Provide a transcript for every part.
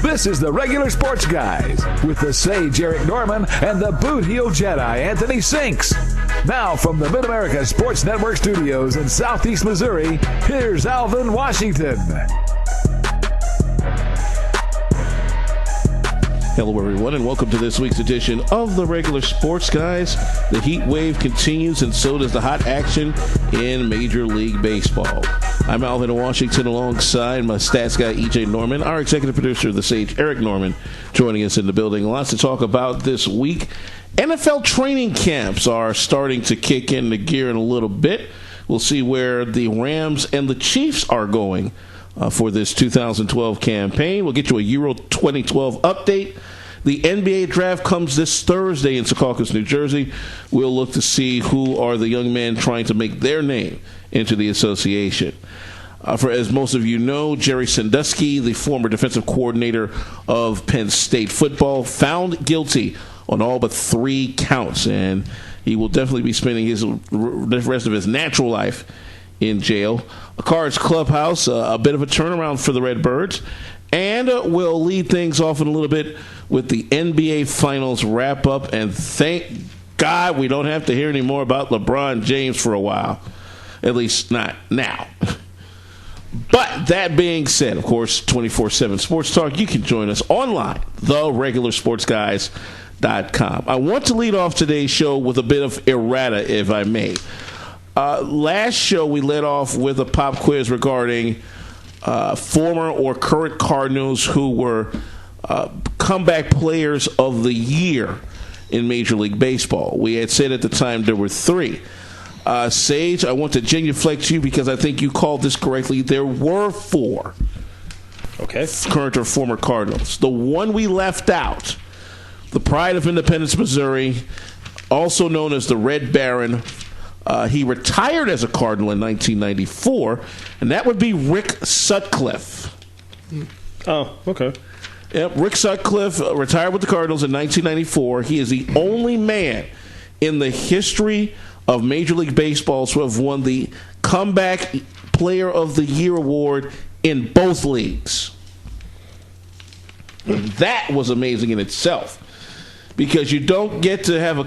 This is the Regular Sports Guys with the sage Eric Norman and the boot heel Jedi Anthony Sinks. Now from the Mid-America Sports Network studios in Southeast Missouri, here's Alvin Washington. Hello, everyone, and welcome to this week's edition of the Regular Sports Guys. The heat wave continues, and so does the hot action in Major League Baseball. I'm Alvin Washington alongside my stats guy, E.J. Norman, our executive producer, the sage Eric Norman, joining us in the building. Lots to talk about this week. NFL training camps are starting to kick into gear in a little bit. We'll see where the Rams and the Chiefs are going for this 2012 campaign. We'll get you a Euro 2012 update. The NBA draft comes this Thursday in Secaucus, New Jersey. We'll look to see who are the young men trying to make their name into the association. For as most of you know, Jerry Sandusky, the former defensive coordinator of Penn State football, found guilty on all but 3 counts, and he will definitely be spending the rest of his natural life in jail. A Cards Clubhouse, a bit of a turnaround for the Redbirds, and we'll lead things off in a little bit with the NBA Finals wrap-up, and thank God we don't have to hear any more about LeBron James for a while, at least not now. But that being said, of course, 24/7 Sports Talk, you can join us online, theregularsportsguys.com. I want to lead off today's show with a bit of errata, if I may. Last show, we led off with a pop quiz regarding former or current Cardinals who were comeback players of the year in Major League Baseball. We had said at the time there were 3. Sage, I want to genuflect you because I think you called this correctly. There were 4. Okay. Current or former Cardinals. The one we left out, the pride of Independence, Missouri, also known as the Red Baron. He retired as a Cardinal in 1994, and that would be Rick Sutcliffe. Oh, okay. Yep, Rick Sutcliffe retired with the Cardinals in 1994. He is the only man in the history of Major League Baseball to have won the Comeback Player of the Year award in both leagues. And that was amazing in itself, because you don't get to have a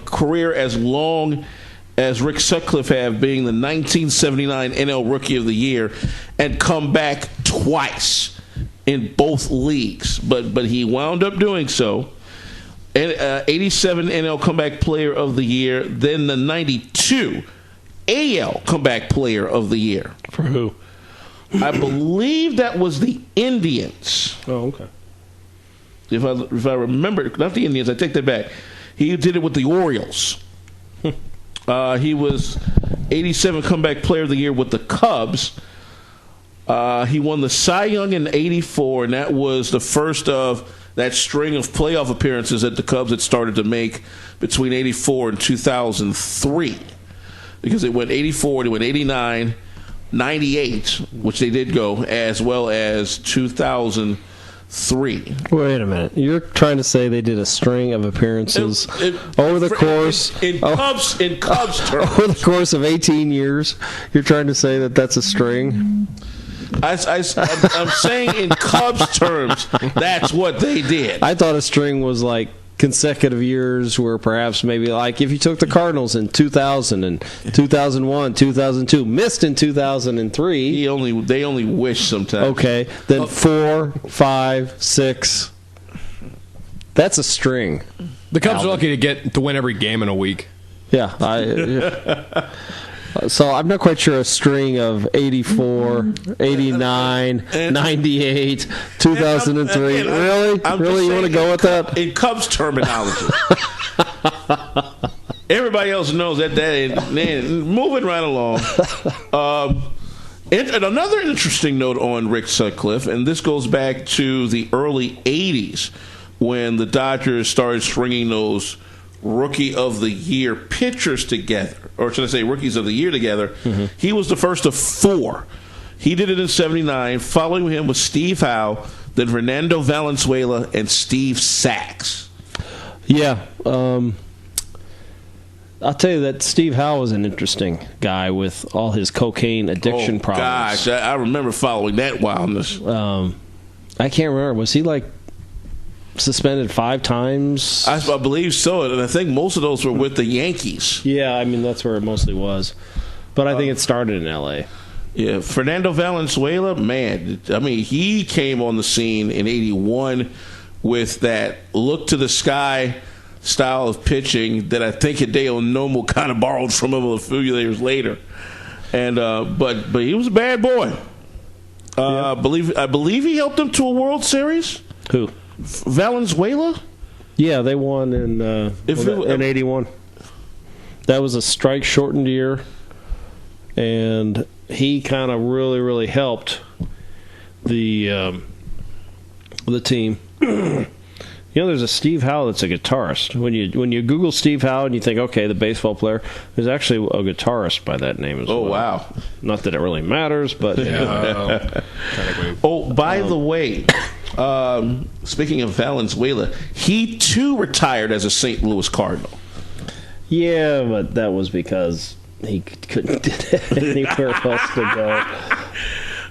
career as long as Rick Sutcliffe had, being the 1979 NL Rookie of the Year, and come back twice in both leagues. But he wound up doing so. 87 NL Comeback Player of the Year, then the 92 AL Comeback Player of the Year. For who? I believe that was the Indians. Oh, okay. If I remember, not the Indians, I take that back. He did it with the Orioles. He was 87 Comeback Player of the Year with the Cubs. He won the Cy Young in 84, and that was the first of that string of playoff appearances that the Cubs had started to make between 84 and 2003. Because it went 84, it went 89, 98, which they did go, as well as 2003. Wait a minute. You're trying to say they did a string of appearances over the course in Cubs terms. Over the course of 18 years? You're trying to say that that's a string? I'm saying in Cubs terms, that's what they did. I thought a string was like consecutive years where perhaps maybe like if you took the Cardinals in 2000 and 2001, 2002, missed in 2003. They only wish sometimes. Okay, then 4, 5, 6. That's a string. The Cubs are lucky to win every game in a week. Yeah. So I'm not quite sure a string of 84, 89, 98, 2003. Really? Really? You want to go with that? In Cubs terminology. Everybody else knows that. Moving right along. And another interesting note on Rick Sutcliffe, and this goes back to the early 80s when the Dodgers started stringing those Rookie of the Year pitchers together, or should I say Rookies of the Year together. Mm-hmm. He was the first of 4. He did it in 79. Following him was Steve Howe, then Fernando Valenzuela, and Steve Sax. Yeah. I'll tell you that Steve Howe was an interesting guy with all his cocaine addiction problems. Gosh, I remember following that wildness. I can't remember. Was he like suspended 5 times? I believe so, and I think most of those were with the Yankees. Yeah, I mean, that's where it mostly was. But I think it started in L.A. Yeah, Fernando Valenzuela, man, I mean, he came on the scene in 81 with that look to the sky style of pitching that I think Hideo Nomo kind of borrowed from him a few years later. And but he was a bad boy. I believe he helped them to a World Series. Who? Valenzuela? Yeah, they won in 81. That was a strike-shortened year, and he kind of really, really helped the team. You know, there's a Steve Howe that's a guitarist. When you Google Steve Howe and you think, okay, the baseball player, there's actually a guitarist by that name as well. Oh, wow. Not that it really matters, but... Yeah. Oh, by the way, speaking of Valenzuela, he too retired as a St. Louis Cardinal. Yeah, but that was because he couldn't get anywhere else to go.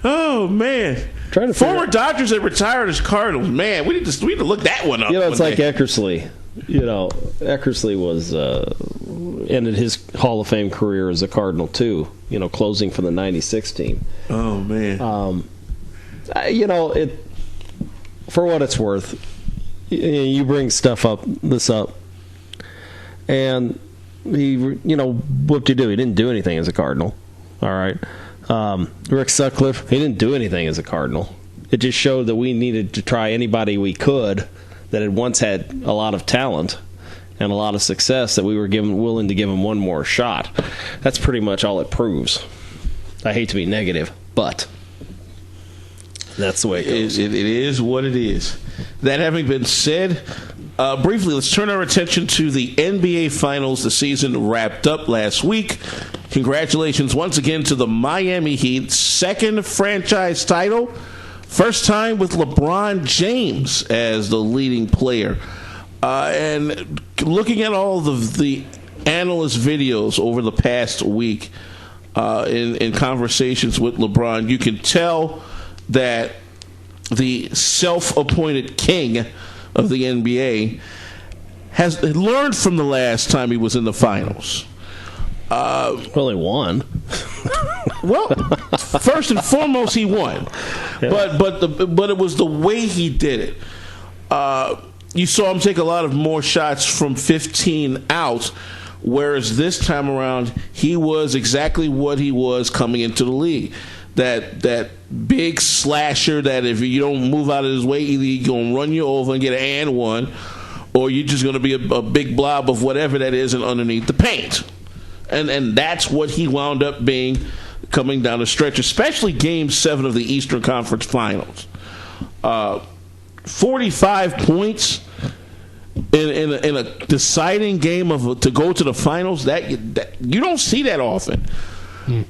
Oh, man. Former Dodgers that retired as Cardinals. Man, we need to look that one up. You know, it's like Eckersley. You know, Eckersley was ended his Hall of Fame career as a Cardinal too. You know, closing for the '96 team. Oh man. You know, it for what it's worth. You bring this up, and he, you know, whoop-de-doo, he didn't do anything as a Cardinal. All right. Rick Sutcliffe, he didn't do anything as a Cardinal. It just showed that we needed to try anybody we could that had once had a lot of talent and a lot of success, that we were willing to give him one more shot. That's pretty much all it proves. I hate to be negative, but that's the way it goes. It is what it is. That having been said, briefly, let's turn our attention to the NBA Finals. The season wrapped up last week. Congratulations once again to the Miami Heat. Second franchise title. First time with LeBron James as the leading player. And looking at all of the analyst videos over the past week in conversations with LeBron, you can tell that the self-appointed king of the NBA has learned from the last time he was in the finals. Only one. Well, first and foremost, he won, yeah. but it was the way he did it. You saw him take a lot of more shots from 15 out, whereas this time around he was exactly what he was coming into the league. That big slasher that if you don't move out of his way, either he's going to run you over and get an and one, or you're just going to be a big blob of whatever that is and underneath the paint. And that's what he wound up being coming down the stretch, especially Game 7 of the Eastern Conference Finals. 45 points in a deciding game to go to the finals. That you don't see that often.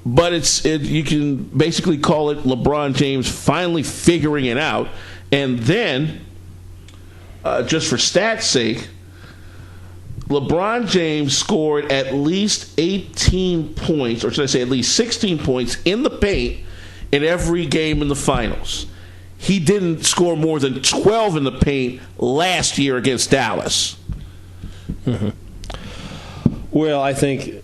But you can basically call it LeBron James finally figuring it out. And then, just for stats' sake, LeBron James scored at least 18 points, or should I say at least 16 points in the paint in every game in the finals. He didn't score more than 12 in the paint last year against Dallas. Mm-hmm. Well, I think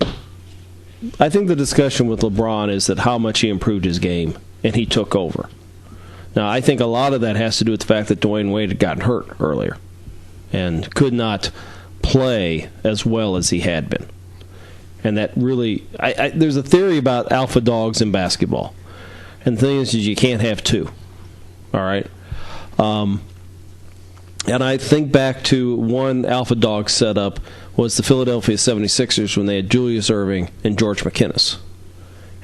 the discussion with LeBron is that how much he improved his game and he took over. Now, I think a lot of that has to do with the fact that Dwayne Wade had gotten hurt earlier and could not play as well as he had been. And that really, there's a theory about alpha dogs in basketball. And the thing is you can't have two. All right? And I think back to one alpha dog setup was the Philadelphia 76ers when they had Julius Erving and George McInnes,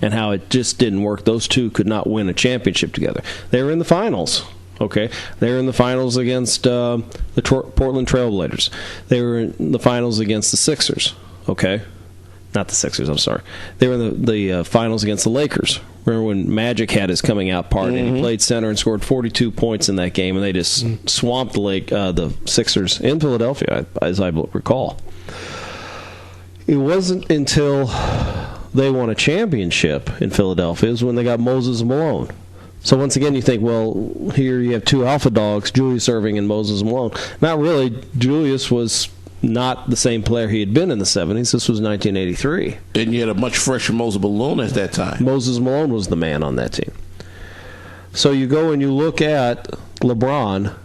and how it just didn't work. Those two could not win a championship together. They were in the finals. Okay, they were in the finals against the Portland Trailblazers. They were in the finals against the Sixers. Okay, not the Sixers. I'm sorry. They were in the finals against the Lakers. Remember when Magic had his coming out party? Mm-hmm. And he played center and scored 42 points in that game, and they just swamped the Sixers in Philadelphia, as I recall. It wasn't until they won a championship in Philadelphia is when they got Moses Malone. So once again, you think, well, here you have two alpha dogs, Julius Erving and Moses Malone. Not really. Julius was not the same player he had been in the 70s. This was 1983. And you had a much fresher Moses Malone at that time. Moses Malone was the man on that team. So you go and you look at LeBron,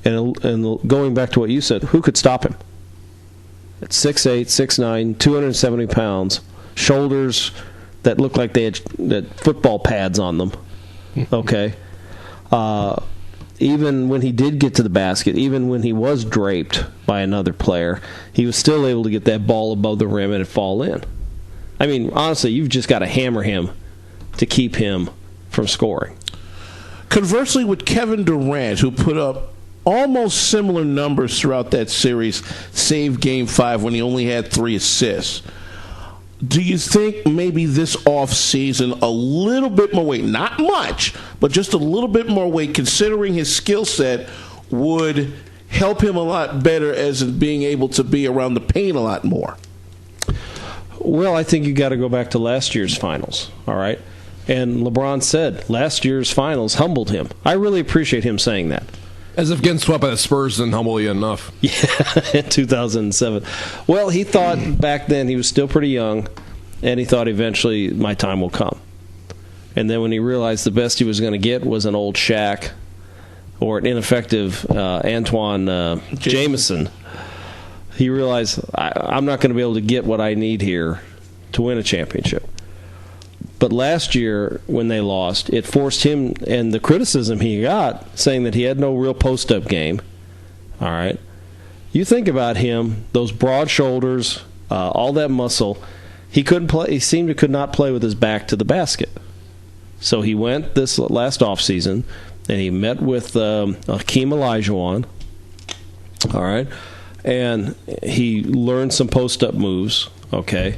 and going back to what you said, who could stop him? At 6'8", 6'9", 270 pounds, shoulders that look like they had football pads on them. Okay. Even when he did get to the basket, even when he was draped by another player, he was still able to get that ball above the rim and it fall in. I mean, honestly, you've just got to hammer him to keep him from scoring. Conversely, with Kevin Durant, who put up almost similar numbers throughout that series, save Game 5 when he only had 3 assists. Do you think maybe this offseason a little bit more weight, not much, but just a little bit more weight, considering his skill set, would help him a lot better as in being able to be around the paint a lot more? Well, I think you got to go back to last year's finals, all right? And LeBron said last year's finals humbled him. I really appreciate him saying that. As if getting swept by the Spurs didn't humble you enough. Yeah, in 2007. Well, he thought back then he was still pretty young, and he thought eventually my time will come. And then when he realized the best he was going to get was an old Shaq or an ineffective Antoine Jameson, he realized I'm not going to be able to get what I need here to win a championship. But last year, when they lost, it forced him, and the criticism he got, saying that he had no real post-up game. All right. You think about him, those broad shoulders, all that muscle. He couldn't play. He seemed to could not play with his back to the basket. So he went this last offseason, and he met with Hakeem Olajuwon. All right. And he learned some post-up moves. Okay.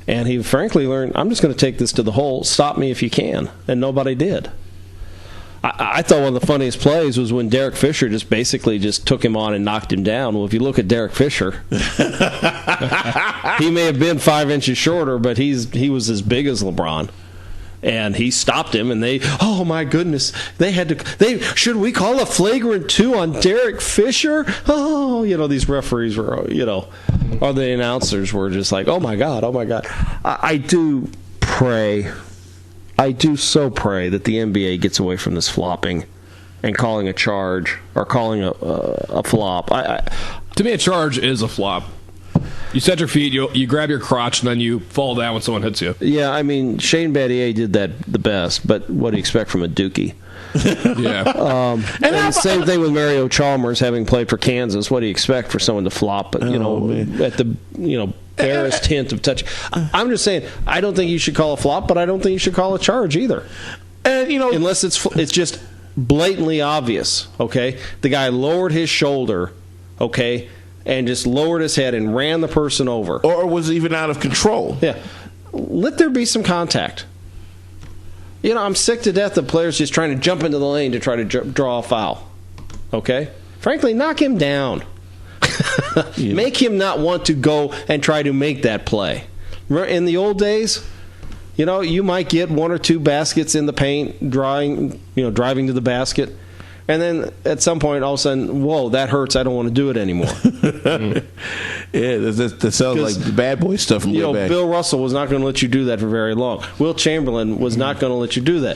And he frankly learned, I'm just going to take this to the hole, stop me if you can. And nobody did. I thought one of the funniest plays was when Derek Fisher basically took him on and knocked him down. Well, if you look at Derek Fisher, he may have been 5 inches shorter, but he was as big as LeBron. And he stopped him, and oh my goodness, should we call a flagrant 2 on Derek Fisher? Oh, these referees were, or the announcers were just like, oh my God. I do so pray that the NBA gets away from this flopping and calling a charge or calling a flop. To me, a charge is a flop. You set your feet, you grab your crotch, and then you fall down when someone hits you. Yeah, I mean, Shane Battier did that the best, but what do you expect from a Dookie? Yeah. And the same thing with Mario Chalmers, having played for Kansas. What do you expect for someone to flop? But, at the barest hint of touch. I'm just saying, I don't think you should call a flop, but I don't think you should call a charge either. And unless it's just blatantly obvious. Okay, the guy lowered his shoulder. Okay. And just lowered his head and ran the person over. Or was even out of control. Yeah. Let there be some contact. I'm sick to death of players just trying to jump into the lane to try to draw a foul. Okay? Frankly, knock him down. Make him not want to go and try to make that play. In the old days, you might get 1 or 2 baskets in the paint, driving to the basket. And then at some point, all of a sudden, whoa, that hurts. I don't want to do it anymore. Yeah, that sounds like the bad boy stuff from way back. Bill Russell was not going to let you do that for very long. Will Chamberlain was not going to let you do that.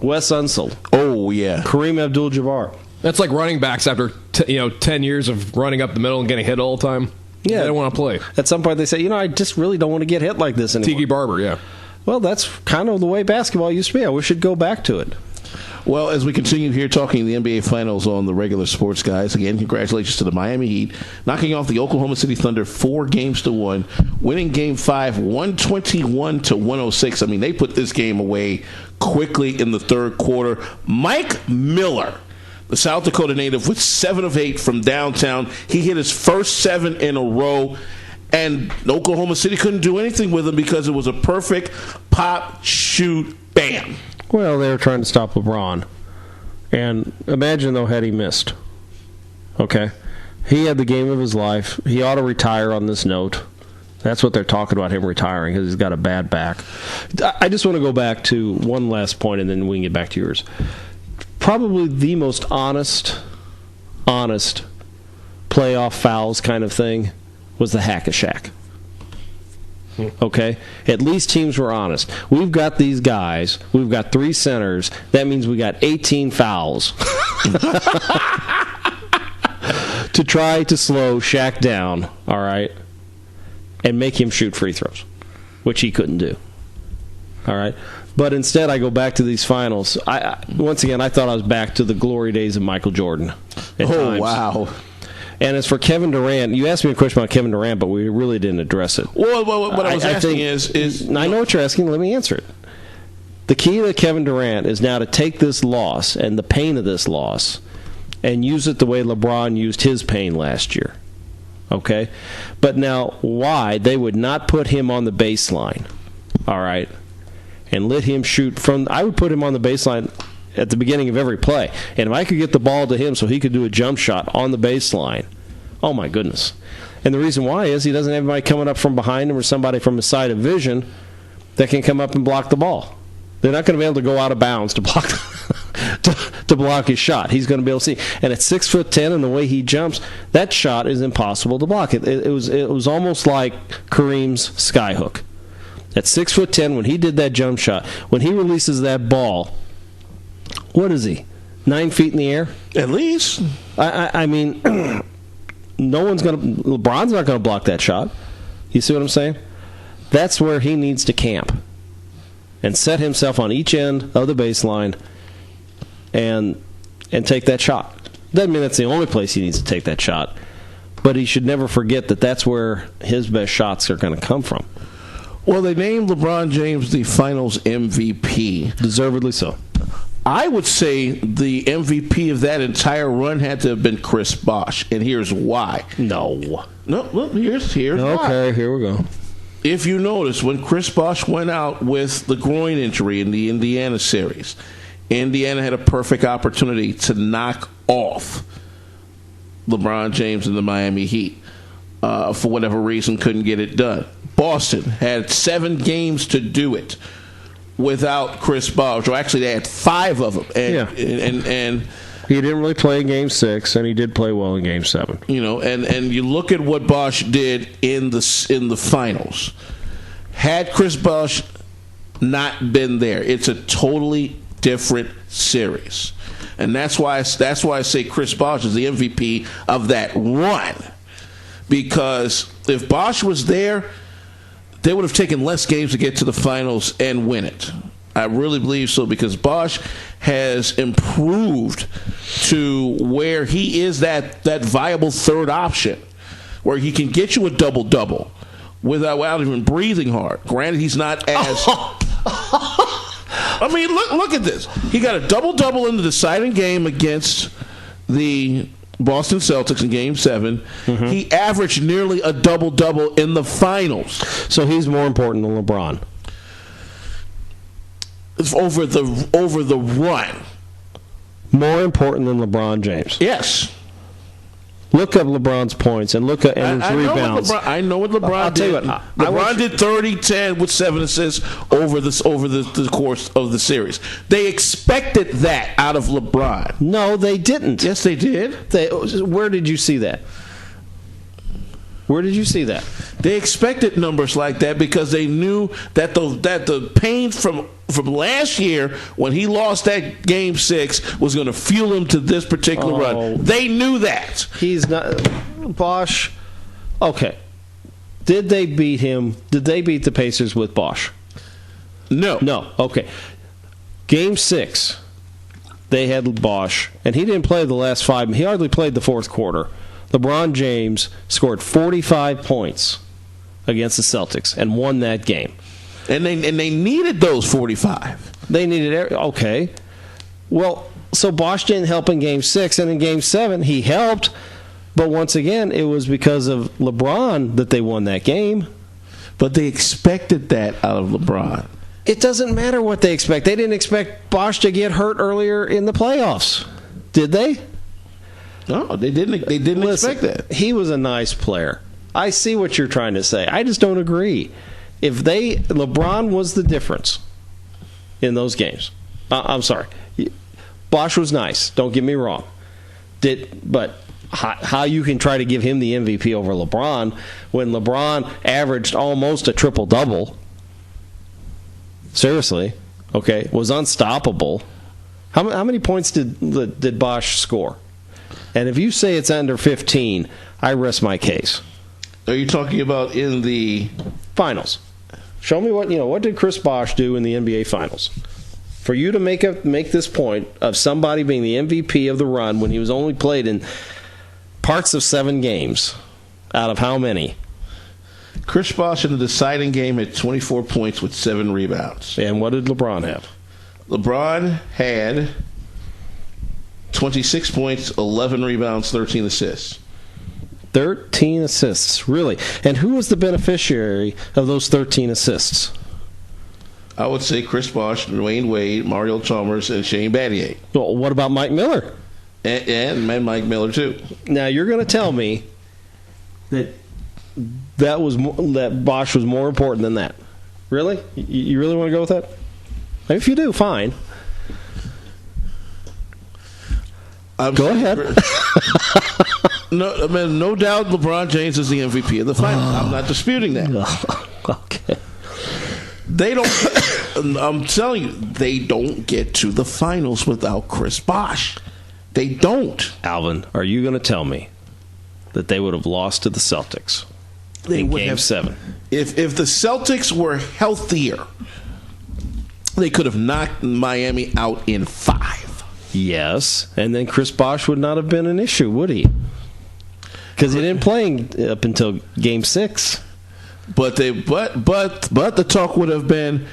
Wes Unseld. Oh, yeah. Kareem Abdul-Jabbar. That's like running backs after 10 years of running up the middle and getting hit all the time. Yeah. They don't want to play. At some point, they say, I just really don't want to get hit like this anymore. Tiki Barber, yeah. Well, that's kind of the way basketball used to be. I wish it'd go back to it. Well, as we continue here talking the NBA Finals on the regular sports, guys, again, congratulations to the Miami Heat, knocking off the Oklahoma City Thunder 4-1, winning Game 5, 121-106. I mean, they put this game away quickly in the third quarter. Mike Miller, the South Dakota native, with 7 of 8 from downtown. He hit his first 7 in a row. And Oklahoma City couldn't do anything with him because it was a perfect pop, shoot, bam. Well, they were trying to stop LeBron. And imagine, though, had he missed. Okay? He had the game of his life. He ought to retire on this note. That's what they're talking about, him retiring, because he's got a bad back. I just want to go back to one last point, and then we can get back to yours. Probably the most honest playoff fouls kind of thing was the Hack-a-Shack. Okay? At least teams were honest. We've got these guys. We've got 3 centers. That means we got 18 fouls to try to slow Shaq down, all right, and make him shoot free throws, which he couldn't do. All right? But instead, I go back to these finals. Once again, I thought I was back to the glory days of Michael Jordan. Oh, wow. And as for Kevin Durant, you asked me a question about Kevin Durant, but we really didn't address it. Well, what I was asking is... I know what you're asking. Let me answer it. The key to Kevin Durant is now to take this loss and the pain of this loss and use it the way LeBron used his pain last year. Okay? But now, why they would not put him on the baseline, all right, and let him shoot from... I would put him on the baseline at the beginning of every play. And if I could get the ball to him so he could do a jump shot on the baseline, oh my goodness. And the reason why is he doesn't have anybody coming up from behind him or somebody from his side of vision that can come up and block the ball. They're not going to be able to go out of bounds to block to block his shot. He's going to be able to see. And at 6'10" and the way he jumps, that shot is impossible to block. It was almost like Kareem's skyhook. At 6'10", when he did that jump shot, when he releases that ball, what is he? 9 feet in the air? At least. I mean, LeBron's not going to block that shot. You see what I'm saying? That's where he needs to camp and set himself on each end of the baseline and take that shot. Doesn't mean that's the only place he needs to take that shot, but he should never forget that that's where his best shots are going to come from. Well, they named LeBron James the Finals MVP. Deservedly so. I would say the MVP of that entire run had to have been Chris Bosh, and here's why. No, look, here's why. Okay, here we go. If you notice, when Chris Bosh went out with the groin injury in the Indiana series, Indiana had a perfect opportunity to knock off LeBron James and the Miami Heat. For whatever reason, couldn't get it done. Boston had 7 games to do it without Chris Bosh. Or actually, they had 5 of them. And he didn't really play in Game 6, and he did play well in Game 7. You know, and you look at what Bosh did in the finals. Had Chris Bosh not been there, it's a totally different series, and that's why I say Chris Bosh is the MVP of that run. Because if Bosh was there, they would have taken less games to get to the finals and win it. I really believe so, because Bosh has improved to where he is that viable third option, where he can get you a double-double without even breathing hard. Granted, he's not as... I mean, look at this. He got a double-double in the deciding game against the Boston Celtics in Game 7. Mm-hmm. He averaged nearly a double-double in the finals. So he's more important than LeBron. Over the run. More important than LeBron James. Yes. Look up LeBron's points and look at his rebounds. I know what LeBron did. LeBron did 30-10 with 7 assists over the course of the series. They expected that out of LeBron. No, they didn't. Yes, they did. Where did you see that? Where did you see that? They expected numbers like that because they knew that the pain from last year when he lost that Game 6 was going to fuel him to this particular run. They knew that. He's not Bosh. Okay. Did they beat him? Did they beat the Pacers with Bosh? No. No. Okay. Game 6, they had Bosh, and he didn't play the last 5. He hardly played the fourth quarter. LeBron James scored 45 points against the Celtics and won that game. And they needed those 45. They needed okay. Well, so Bosh didn't help in Game 6, and in Game 7 he helped. But once again, it was because of LeBron that they won that game. But they expected that out of LeBron. It doesn't matter what they expect. They didn't expect Bosh to get hurt earlier in the playoffs, did they? No, they didn't. They didn't expect that. He was a nice player. I see what you're trying to say. I just don't agree. If LeBron was the difference in those games. I'm sorry. Bosh was nice. Don't get me wrong. But how you can try to give him the MVP over LeBron when LeBron averaged almost a triple-double, seriously, okay, was unstoppable. How many points did Bosh score? And if you say it's under 15, I rest my case. Are you talking about in the finals? Show me what did Chris Bosh do in the NBA Finals? For you to make this point of somebody being the MVP of the run when he was only played in parts of 7 games, out of how many? Chris Bosh in the deciding game had 24 points with 7 rebounds. And what did LeBron have? LeBron had 26 points, 11 rebounds, 13 assists. 13 assists, really. And who was the beneficiary of those 13 assists? I would say Chris Bosh, Dwayne Wade, Mario Chalmers, and Shane Battier. Well, what about Mike Miller? And Mike Miller, too. Now, you're going to tell me that Bosh was more important than that. Really? You really want to go with that? If you do, fine. Go ahead. No doubt LeBron James is the MVP of the finals. I'm not disputing that. Okay. They don't. I'm telling you, they don't get to the finals without Chris Bosh. They don't. Alvin, are you going to tell me that they would have lost to the Celtics in Game 7? If the Celtics were healthier, they could have knocked Miami out in 5. Yes, and then Chris Bosh would not have been an issue, would he? Because he didn't play up until Game 6. But the talk would have been,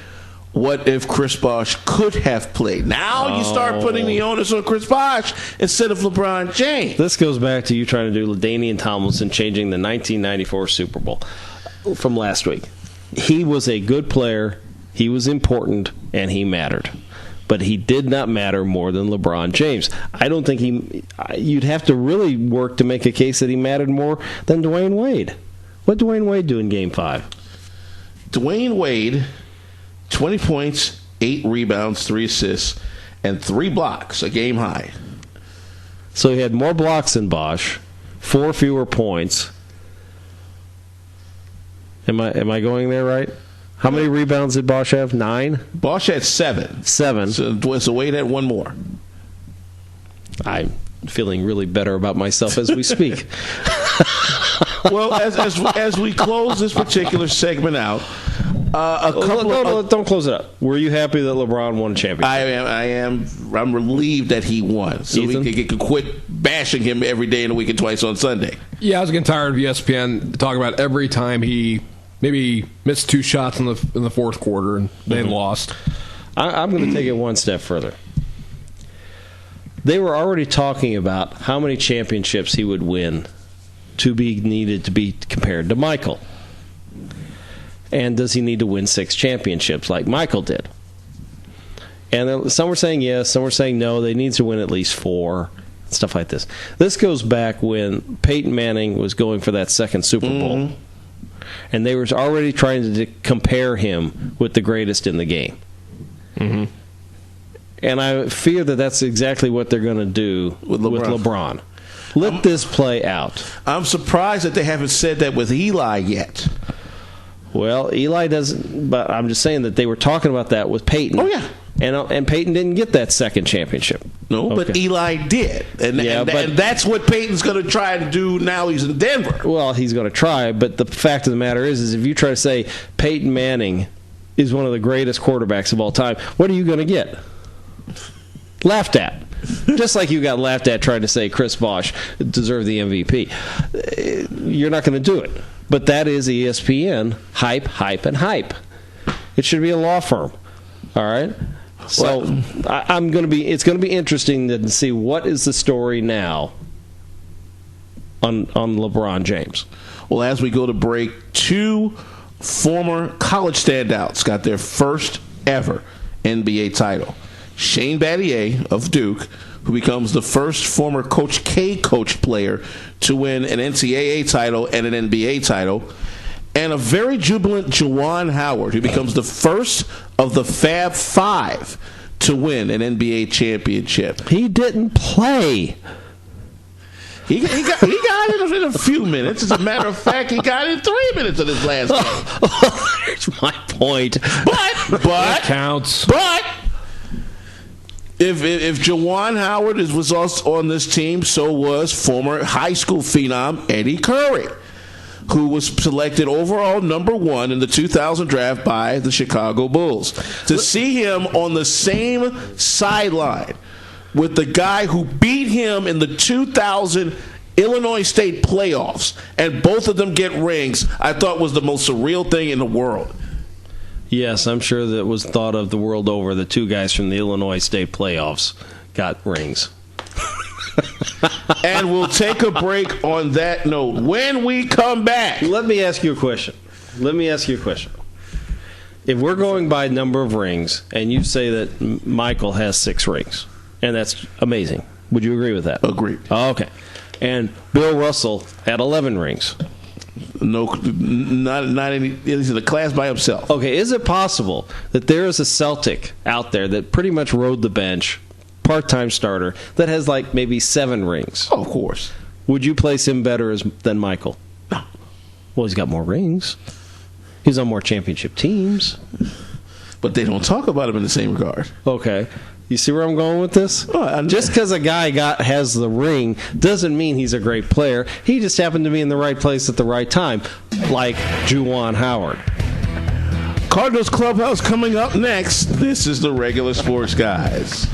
what if Chris Bosh could have played? Now you start putting the onus on Chris Bosh instead of LeBron James. This goes back to you trying to do LaDainian Tomlinson changing the 1994 Super Bowl from last week. He was a good player, he was important, and he mattered. But he did not matter more than LeBron James. I don't think you'd have to really work to make a case that he mattered more than Dwayne Wade. What did Dwayne Wade do in Game 5? Dwayne Wade, 20 points, 8 rebounds, 3 assists, and 3 blocks, a game high. So he had more blocks than Bosh, 4 fewer points. Am I going there right? How many rebounds did Bosh have? 9? Bosh had 7. 7. So Wade had 1 more. I'm feeling really better about myself as we speak. Well, as we close this particular segment out, don't close it up. Were you happy that LeBron won a championship? I am. I'm relieved that he won, so Ethan? we can quit bashing him every day in the week and twice on Sunday. Yeah, I was getting tired of ESPN talking about every time he maybe missed 2 shots in the fourth quarter and they lost. I'm going to take it one step further. They were already talking about how many championships he would win to be needed to be compared to Michael. And does he need to win 6 championships like Michael did? And some were saying yes, some were saying no, they need to win at least 4, stuff like this. This goes back when Peyton Manning was going for that second Super Bowl. And they were already trying to compare him with the greatest in the game. Mm-hmm. And I fear that that's exactly what they're going to do with LeBron. Let this play out. I'm surprised that they haven't said that with Eli yet. Well, Eli doesn't, but I'm just saying that they were talking about that with Peyton. Oh, yeah. And Peyton didn't get that second championship. No, but Eli did. And that's what Peyton's going to try to do now he's in Denver. Well, he's going to try, but the fact of the matter is if you try to say Peyton Manning is one of the greatest quarterbacks of all time, what are you going to get? Laughed at. Just like you got laughed at trying to say Chris Bosh deserved the MVP. You're not going to do it. But that is ESPN. Hype, hype, and hype. It should be a law firm. All right? So it's going to be interesting to see what is the story now on LeBron James. Well, as we go to break, 2 former college standouts got their first ever NBA title. Shane Battier of Duke, who becomes the first former Coach K coach player to win an NCAA title and an NBA title. And a very jubilant Juwan Howard, who becomes the first of the Fab Five to win an NBA championship. He didn't play. He got it in a few minutes. As a matter of fact, he got it in 3 minutes of his last game. There's my point. But that counts. But if Juwan Howard was also on this team, so was former high school phenom Eddie Curry, who was selected overall number 1 in the 2000 draft by the Chicago Bulls. To see him on the same sideline with the guy who beat him in the 2000 Illinois State playoffs, and both of them get rings, I thought was the most surreal thing in the world. Yes, I'm sure that was thought of the world over. The two guys from the Illinois State playoffs got rings. And we'll take a break on that note. When we come back, let me ask you a question. If we're going by number of rings, and you say that Michael has 6 rings, and that's amazing, would you agree with that? Agreed. Oh, okay. And Bill Russell had 11 rings. No, not any. He's in the class by himself. Okay, is it possible that there is a Celtic out there that pretty much rode the bench, part-time starter, that has like maybe 7 rings? Oh, of course. Would you place him better than Michael? No. Well, he's got more rings. He's on more championship teams. But they don't talk about him in the same regard. Okay. You see where I'm going with this? Just because a guy has the ring doesn't mean he's a great player. He just happened to be in the right place at the right time, like Juwan Howard. Cardinals Clubhouse coming up next. This is the Regular Sports Guys.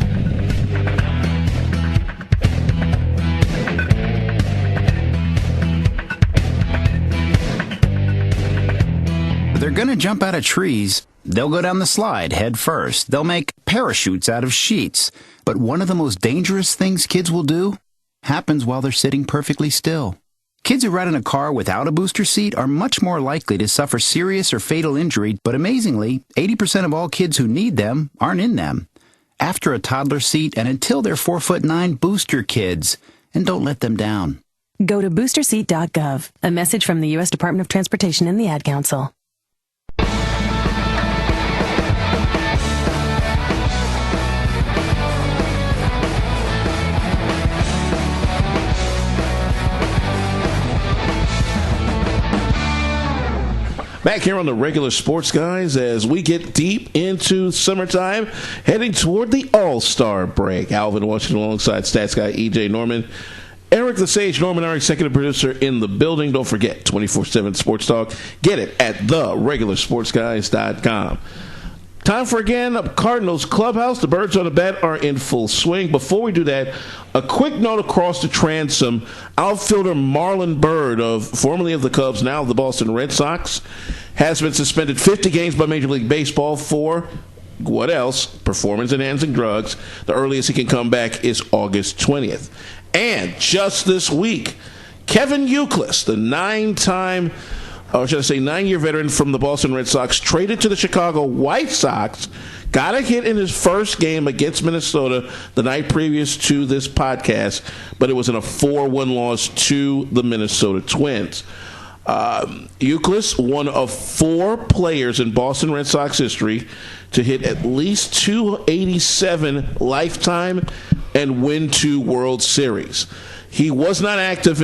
They're going to jump out of trees. They'll go down the slide head first. They'll make parachutes out of sheets. But one of the most dangerous things kids will do happens while they're sitting perfectly still. Kids who ride in a car without a booster seat are much more likely to suffer serious or fatal injury, but amazingly, 80% of all kids who need them aren't in them. After a toddler seat and until they're 4'9", boost your kids, and don't let them down. Go to boosterseat.gov. A message from the U.S. Department of Transportation and the Ad Council. Back here on the Regular Sports Guys as we get deep into summertime, heading toward the All-Star break. Alvin Washington alongside Stats Guy E.J. Norman. Eric the Sage Norman, our executive producer, in the building. Don't forget, 24/7 Sports Talk. Get it at theregularsportsguys.com. Time for, again, Cardinals Clubhouse. The Birds on the bat are in full swing. Before we do that, a quick note across the transom. Outfielder Marlon Byrd, formerly of the Cubs, now of the Boston Red Sox, has been suspended 50 games by Major League Baseball for, what else? Performance-enhancing drugs. The earliest he can come back is August 20th. And just this week, Kevin Youkilis, the 9-year veteran from the Boston Red Sox, traded to the Chicago White Sox, got a hit in his first game against Minnesota the night previous to this podcast, but it was in a 4-1 loss to the Minnesota Twins. Youkilis, one of 4 players in Boston Red Sox history to hit at least 287 lifetime and win 2 World Series. He was not active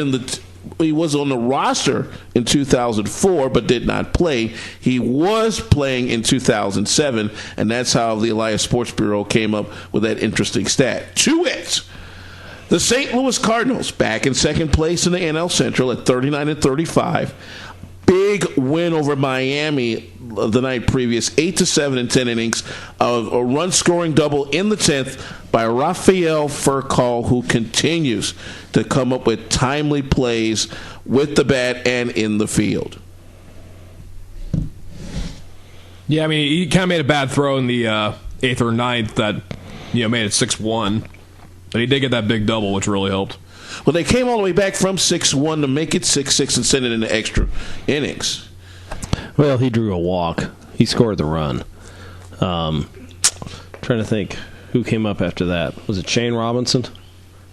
he was on the roster in 2004, but did not play. He was playing in 2007, and that's how the Elias Sports Bureau came up with that interesting stat. To it, the St. Louis Cardinals back in second place in the NL Central at 39-35. Big win over Miami the night previous, 8-7 in 10 innings. A run-scoring double in the 10th by Rafael Furcal, who continues to come up with timely plays with the bat and in the field. Yeah, I mean, he kind of made a bad throw in the 8th or 9th that made it 6-1. But he did get that big double, which really helped. Well, they came all the way back from 6-1 to make it 6-6 and send it into extra innings. Well, he drew a walk. He scored the run. Trying to think who came up after that. Was it Shane Robinson?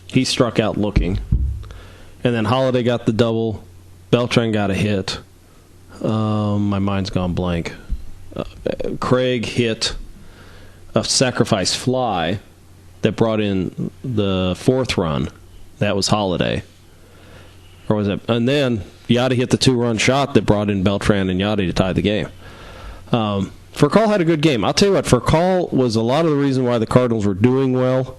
He struck out looking. And then Holiday got the double. Beltran got a hit. My mind's gone blank. Craig hit a sacrifice fly that brought in the 4th run. That was Holiday. Or was it? And then Yachty hit the 2-run shot that brought in Beltran and Yachty to tie the game. Furcal had a good game. I'll tell you what, Furcal was a lot of the reason why the Cardinals were doing well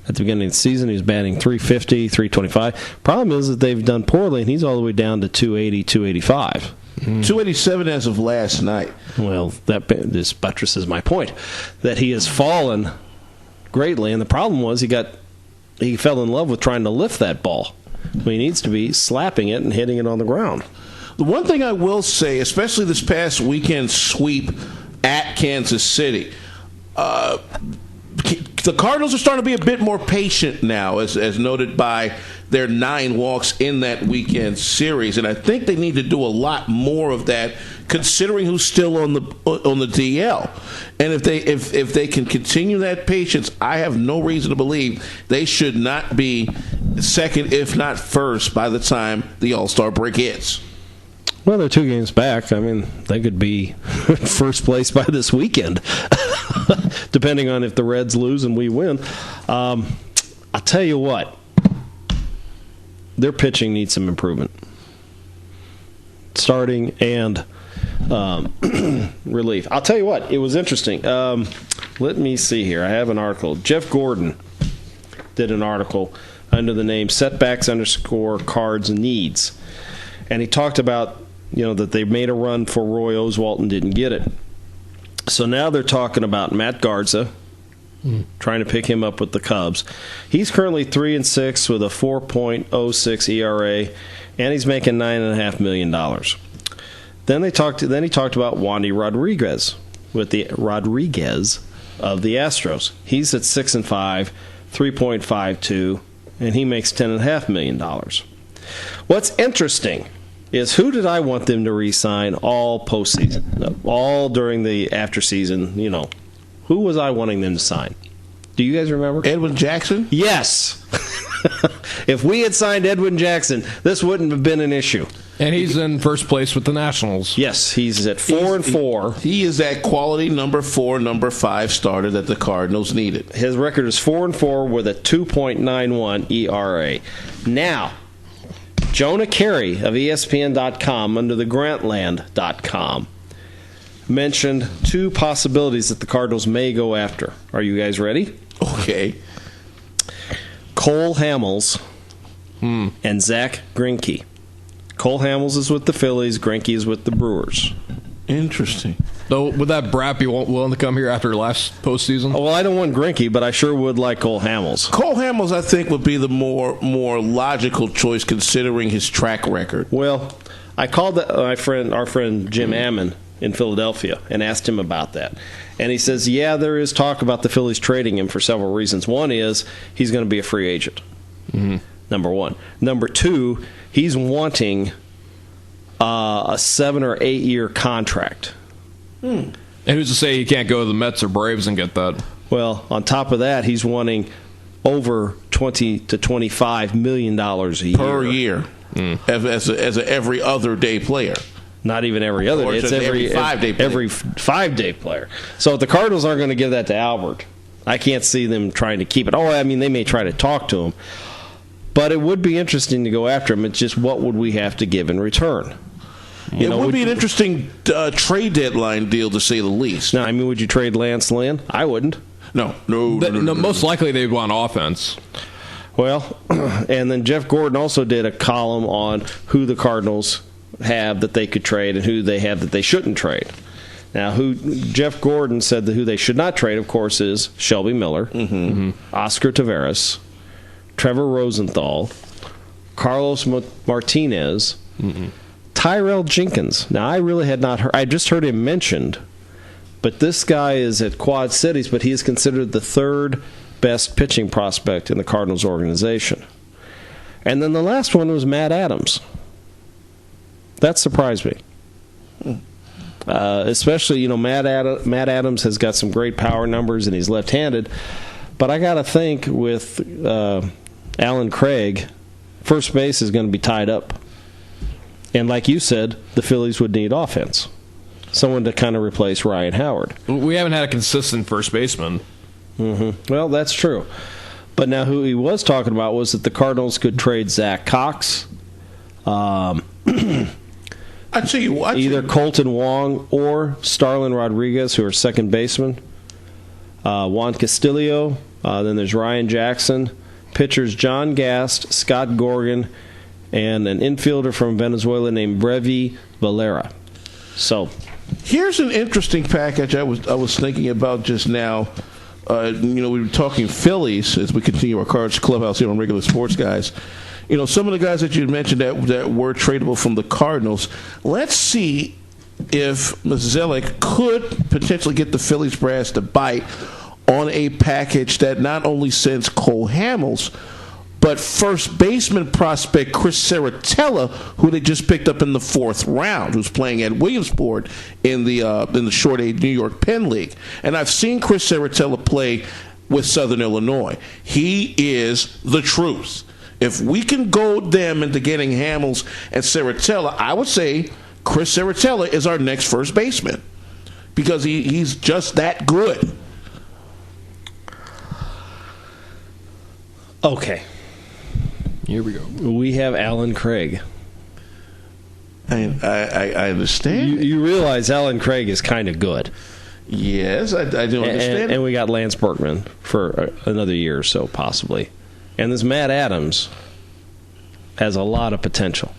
at the beginning of the season. He was batting .350, .325. Problem is that they've done poorly, and he's all the way down to .280, .285. 287 as of last night. Well, this buttresses my point that he has fallen greatly, and the problem was he fell in love with trying to lift that ball. He needs to be slapping it and hitting it on the ground. The one thing I will say, especially this past weekend sweep at Kansas City, the Cardinals are starting to be a bit more patient now, as noted by their 9 walks in that weekend series, and I think they need to do a lot more of that, considering who's still on the DL. And if they can continue that patience, I have no reason to believe they should not be second, if not first, by the time the All-Star break hits. Well, they're 2 games back. I mean, they could be first place by this weekend, depending on if the Reds lose and we win. I'll tell you what, their pitching needs some improvement. Starting and relief. I'll tell you what, it was interesting. Let me see here. I have an article. Jeff Gordon did an article under the name Setbacks_Cards Needs. And he talked about, that they made a run for Roy Oswalt and didn't get it. So now they're talking about Matt Garza, trying to pick him up with the Cubs. He's currently 3-6 with a 4.06 ERA, and he's making $9.5 million. Then he talked about Wandy Rodriguez with the Rodriguez of the Astros. He's at 6-5, 3.52, and he makes $10.5 million. What's interesting is who did I want them to re-sign all postseason, all during the after season? Who was I wanting them to sign? Do you guys remember? Edwin Jackson? Yes. If we had signed Edwin Jackson, this wouldn't have been an issue. And he's in first place with the Nationals. Yes, he's at 4-4. He is that quality number 4, number 5 starter that the Cardinals needed. His record is 4-4 with a 2.91 ERA. Now, Jonah Carey of ESPN.com under the Grantland.com mentioned 2 possibilities that the Cardinals may go after. Are you guys ready? Okay. Cole Hamels and Zach Greinke. Cole Hamels is with the Phillies. Greinke is with the Brewers. Interesting. Though, would that Brap be willing to come here after last postseason? Oh, well, I don't want Greinke, but I sure would like Cole Hamels. Cole Hamels, I think, would be the more logical choice considering his track record. Well, I called our friend Jim Ammon in Philadelphia and asked him about that. And he says, yeah, there is talk about the Phillies trading him for several reasons. One is he's going to be a free agent, number one. Number two, he's wanting a 7 or 8 year contract. And who's to say he can't go to the Mets or Braves and get that? Well, on top of that, he's wanting over $20 to $25 million a year. Per year. As a every other day player. Not even every other day. It's every 5-day player. Every 5-day player. So if the Cardinals aren't going to give that to Albert, I can't see them trying to keep it. Oh, I mean, they may try to talk to him. But it would be interesting to go after him. It's just what would we have to give in return? It would be an interesting trade deadline deal, to say the least. Now, I mean, would you trade Lance Lynn? I wouldn't. No. Most likely they'd want offense. Well, and then Jeff Gordon also did a column on who the Cardinals have that they could trade and who they have that they shouldn't trade. Now, who Jeff Gordon said that who they should not trade, of course, is Shelby Miller, Oscar Taveras, Trevor Rosenthal, Carlos Martinez, Tyrell Jenkins. Now, I really had not heard. I just heard him mentioned, but this guy is at Quad Cities, but he is considered the 3rd best pitching prospect in the Cardinals organization. And then the last one was Matt Adams. That surprised me. Especially, Matt Adams has got some great power numbers and he's left-handed. But I got to think with Alan Craig, first base is going to be tied up. And like you said, the Phillies would need offense. Someone to kind of replace Ryan Howard. We haven't had a consistent first baseman. Mm-hmm. Well, that's true. But now who he was talking about was that the Cardinals could trade Zach Cox. I tell you what. Either Colton Wong or Starlin Rodriguez, who are second baseman. Juan Castillo. Then there's Ryan Jackson. Pitchers John Gast, Scott Gorgon, and an infielder from Venezuela named Brevi Valera. So, here's an interesting package I was thinking about just now. We were talking Phillies as we continue our Cards Clubhouse here on Regular Sports Guys. Some of the guys that you mentioned that were tradable from the Cardinals. Let's see if Mozeliak could potentially get the Phillies brass to bite on a package that not only sends Cole Hamels, but first baseman prospect Chris Saratella, who they just picked up in the 4th round, who's playing at Williamsport in the Short A New York Penn League. And I've seen Chris Saratella play with Southern Illinois. He is the truth. If we can goad them into getting Hamels and Saratella, I would say Chris Saratella is our next first baseman because he's just that good. Okay. Here we go. We have Alan Craig. I understand. You realize Alan Craig is kind of good. Yes, I do understand. And we got Lance Berkman for another year or so, possibly. And this Matt Adams has a lot of potential.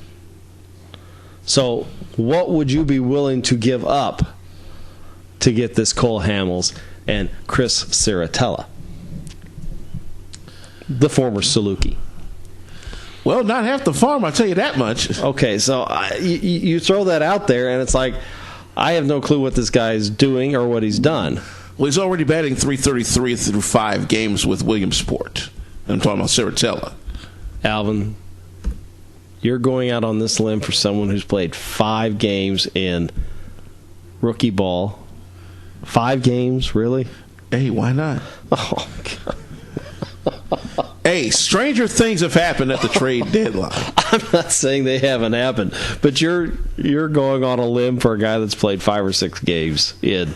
So what would you be willing to give up to get this Cole Hamels and Chris Saratella? The former Saluki. Well, not half the farm, I'll tell you that much. Okay, so you throw that out there, and it's like, I have no clue what this guy is doing or what he's done. Well, he's already batting .333 through 5 games with Williamsport. I'm talking about Saratella. Alvin, you're going out on this limb for someone who's played 5 games in rookie ball. 5 games, really? Hey, why not? Oh, God. Hey, stranger things have happened at the trade deadline. I'm not saying they haven't happened, but you're going on a limb for a guy that's played 5 or 6 games in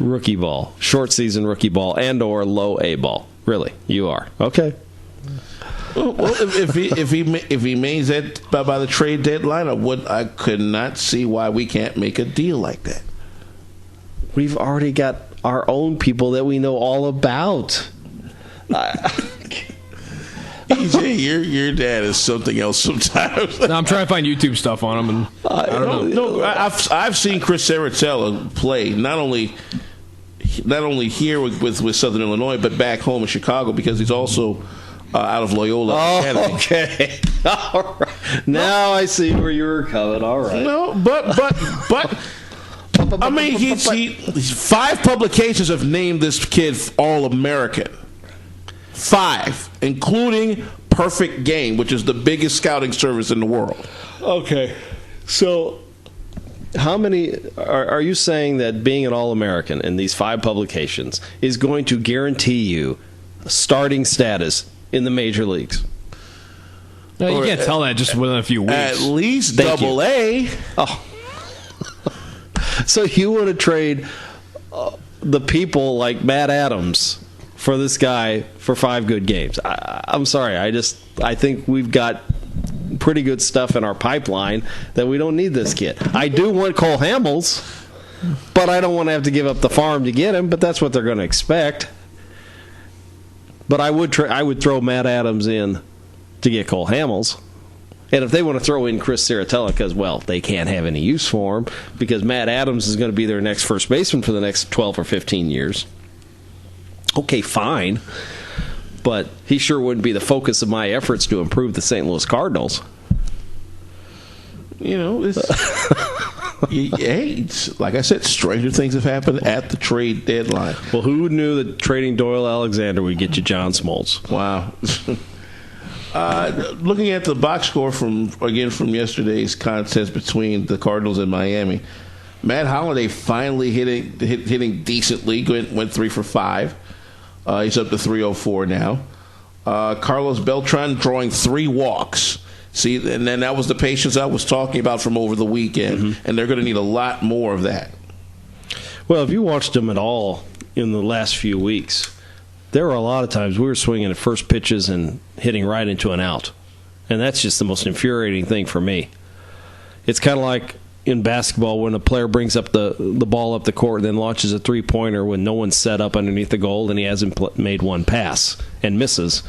rookie ball, short season rookie ball, and or low A ball. Really, you are. Okay. Well, if he means that by the trade deadline, I could not see why we can't make a deal like that. We've already got our own people that we know all about. EJ, your dad is something else sometimes. No, I'm trying to find YouTube stuff on him, and I don't know. No, I've seen Chris Saratella play not only here with Southern Illinois, but back home in Chicago because he's also out of Loyola Academy. Okay. All right. Now I see where you were coming. All right. No, but I mean, he's 5 publications have named this kid All-American. 5, including Perfect Game, which is the biggest scouting service in the world. Okay. So, how many are you saying that being an All-American in these 5 publications is going to guarantee you starting status in the major leagues? No, you can't tell that just within a few weeks. At least Double A. Oh. So you want to trade the people like Matt Adams for this guy for 5 good games? I'm sorry. I think we've got pretty good stuff in our pipeline that we don't need this kid. I do want Cole Hamels, but I don't want to have to give up the farm to get him, but that's what they're going to expect. But I would throw Matt Adams in to get Cole Hamels. And if they want to throw in Chris Saratella because, well, they can't have any use for him because Matt Adams is going to be their next first baseman for the next 12 or 15 years. Okay, fine. But he sure wouldn't be the focus of my efforts to improve the St. Louis Cardinals. You know, it's like I said, stranger things have happened at the trade deadline. Well, who knew that trading Doyle Alexander would get you John Smoltz? Wow. Looking at the box score from yesterday's contest between the Cardinals and Miami, Matt Holliday finally hitting decently. Went 3 for 5. He's up to 304 now. Carlos Beltran drawing 3 walks. See, and then that was the patience I was talking about from over the weekend, and they're going to need a lot more of that. Well, if you watched them at all in the last few weeks, there were a lot of times we were swinging at first pitches and hitting right into an out. And that's just the most infuriating thing for me. It's kind of like in basketball when a player brings up the ball up the court and then launches a three-pointer when no one's set up underneath the goal and he hasn't made one pass and misses.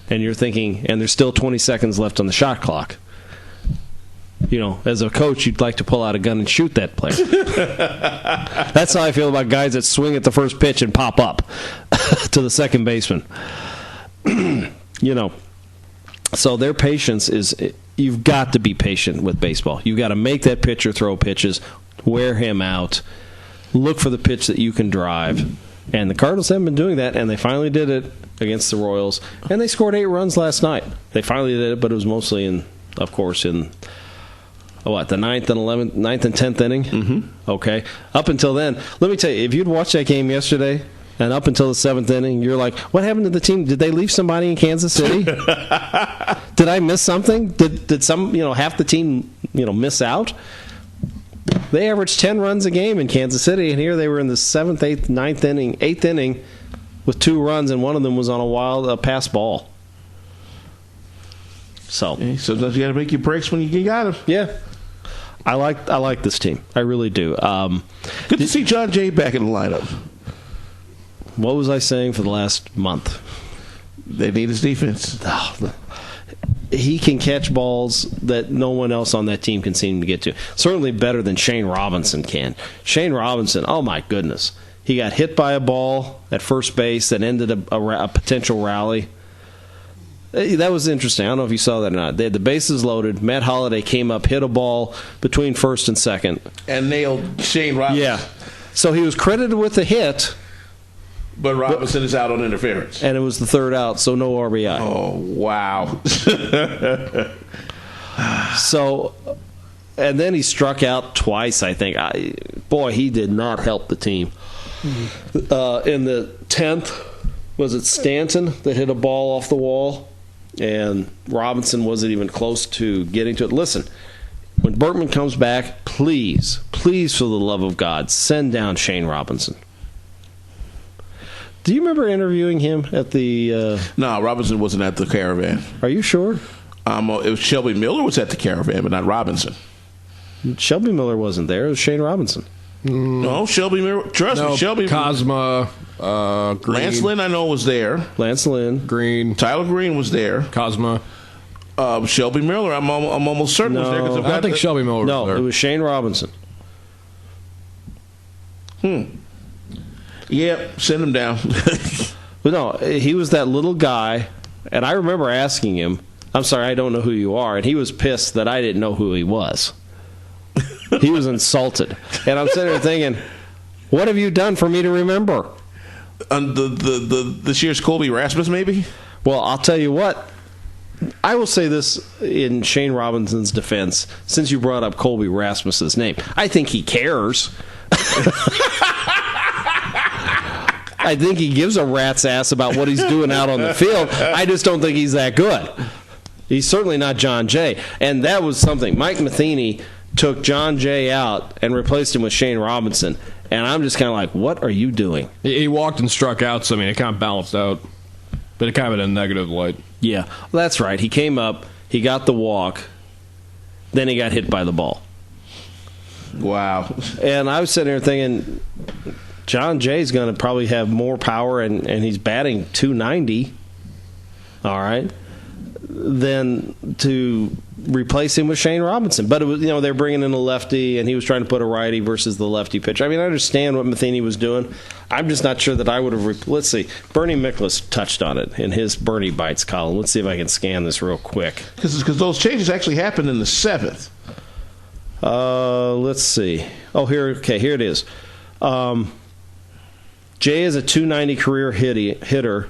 And you're thinking, and there's still 20 seconds left on the shot clock. You know, as a coach, you'd like to pull out a gun and shoot that player. That's how I feel about guys that swing at the first pitch and pop up to the second baseman. You know, so their patience is, you've got to be patient with baseball. You've got to make that pitcher throw pitches, wear him out, look for the pitch that you can drive. And the Cardinals haven't been doing that, and they finally did it against the Royals. And they scored 8 runs last night. They finally did it, but it was mostly in the 9th and 10th inning? Mm-hmm. Okay. Up until then, let me tell you, if you'd watched that game yesterday, and up until the 7th inning, you're like, what happened to the team? Did they leave somebody in Kansas City? Did I miss something? Did some, half the team, miss out? They averaged 10 runs a game in Kansas City, and here they were in the 7th, 8th, 9th inning, 8th inning with 2 runs, and one of them was on a wild pass ball. So sometimes you got to make your breaks when you got them. Yeah. I like this team. I really do. Good to see John Jay back in the lineup. What was I saying for the last month? They need his defense. He can catch balls that no one else on that team can seem to get to. Certainly better than Shane Robinson can. Shane Robinson, oh my goodness. He got hit by a ball at first base that ended a potential rally. That was interesting. I don't know if you saw that or not. They had the bases loaded. Matt Holliday came up, hit a ball between first and second. And nailed Shane Robinson. Yeah. So he was credited with the hit. But Robinson is out on interference. And it was the 3rd out, so no RBI. Oh, wow. So, and then he struck out twice, I think. Boy, he did not help the team. In the 10th, was it Stanton that hit a ball off the wall? And Robinson wasn't even close to getting to it. Listen, when Berkman comes back, please, for the love of God, send down Shane Robinson. Do you remember interviewing him at the... No, Robinson wasn't at the Caravan. Are you sure? It was Shelby Miller was at the Caravan, but not Robinson. Shelby Miller wasn't there. It was Shane Robinson. No, Shelby Miller. Trust me, Shelby. Cosma, Green. Lance Lynn, I know, was there. Lance Lynn. Green. Tyler Green was there. Cosma. Shelby Miller, I'm almost certain was there. I don't think Shelby Miller was there. No, it was Shane Robinson. Yeah, send him down. But no, he was that little guy, and I remember asking him, I'm sorry, I don't know who you are, and he was pissed that I didn't know who he was. He was insulted. And I'm sitting there thinking, what have you done for me to remember? This year's Colby Rasmus, maybe? Well, I'll tell you what. I will say this in Shane Robinson's defense, since you brought up Colby Rasmus's name. I think he cares. I think he gives a rat's ass about what he's doing out on the field. I just don't think he's that good. He's certainly not John Jay. And that was something. Mike Matheny took John Jay out and replaced him with Shane Robinson. And I'm just kind of like, what are you doing? He walked and struck out, so I mean, it kind of balanced out. But it kind of in a negative light. Yeah, well, that's right. He came up, he got the walk, then he got hit by the ball. Wow. And I was sitting there thinking, John Jay's going to probably have more power, and he's batting .290, all right, than to replace him with Shane Robinson. But it was, they're bringing in a lefty, and he was trying to put a righty versus the lefty pitcher. I mean, I understand what Matheny was doing. I'm just not sure that I would have. Let's see. Bernie Miklasz touched on it in his Bernie Bites column. Let's see if I can scan this real quick. Because those changes actually happened in the 7th. Let's see. Oh, here it is. Jay is a .290 career hitter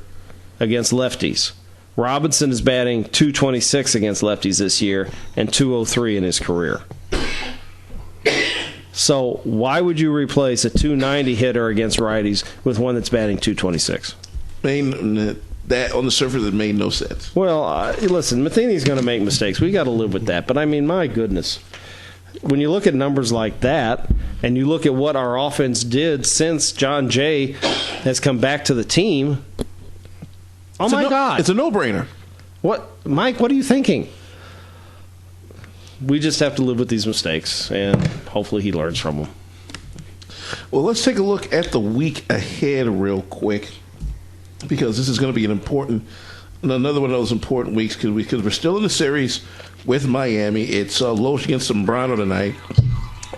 against lefties. Robinson is batting .226 against lefties this year and .203 in his career. So why would you replace a .290 hitter against righties with one that's batting .226? I mean, that on the surface it made no sense. Well, listen, Matheny's going to make mistakes. We got to live with that. But I mean, my goodness, when you look at numbers like that, and you look at what our offense did since John Jay has come back to the team, God, it's a no-brainer. What, Mike? What are you thinking? We just have to live with these mistakes, and hopefully he learns from them. Well, let's take a look at the week ahead real quick, because this is going to be another one of those important weeks because we're still in the series with Miami. It's Los against Zambrano tonight,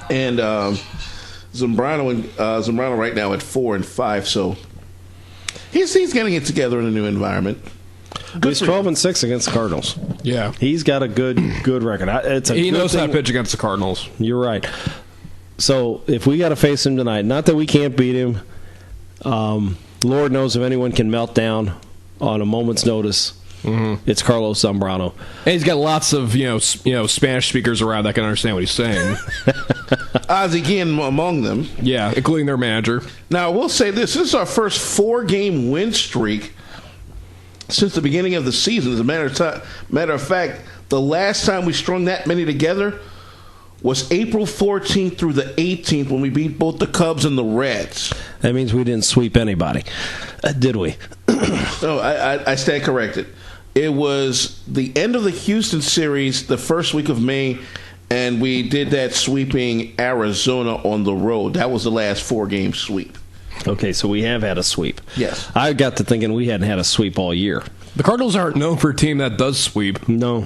and Zambrano right now at 4-5, so he's getting it together in a new environment. He's 12-6 against the Cardinals. Yeah, he's got a good record. He knows how to pitch against the Cardinals. You're right. So if we got to face him tonight, not that we can't beat him. Lord knows if anyone can melt down on a moment's notice, it's Carlos Zambrano. And he's got lots of Spanish speakers around that can understand what he's saying. Again, among them, yeah, including their manager. Now, we'll say this is our first 4-game win streak since the beginning of the season. As a matter of fact, the last time we strung that many together was April 14th through the 18th when we beat both the Cubs and the Reds. That means we didn't sweep anybody, did we? No, I stand corrected. It was the end of the Houston series, the first week of May, and we did that sweeping Arizona on the road. That was the last 4-game sweep. Okay, so we have had a sweep. Yes. I got to thinking we hadn't had a sweep all year. The Cardinals aren't known for a team that does sweep. No. I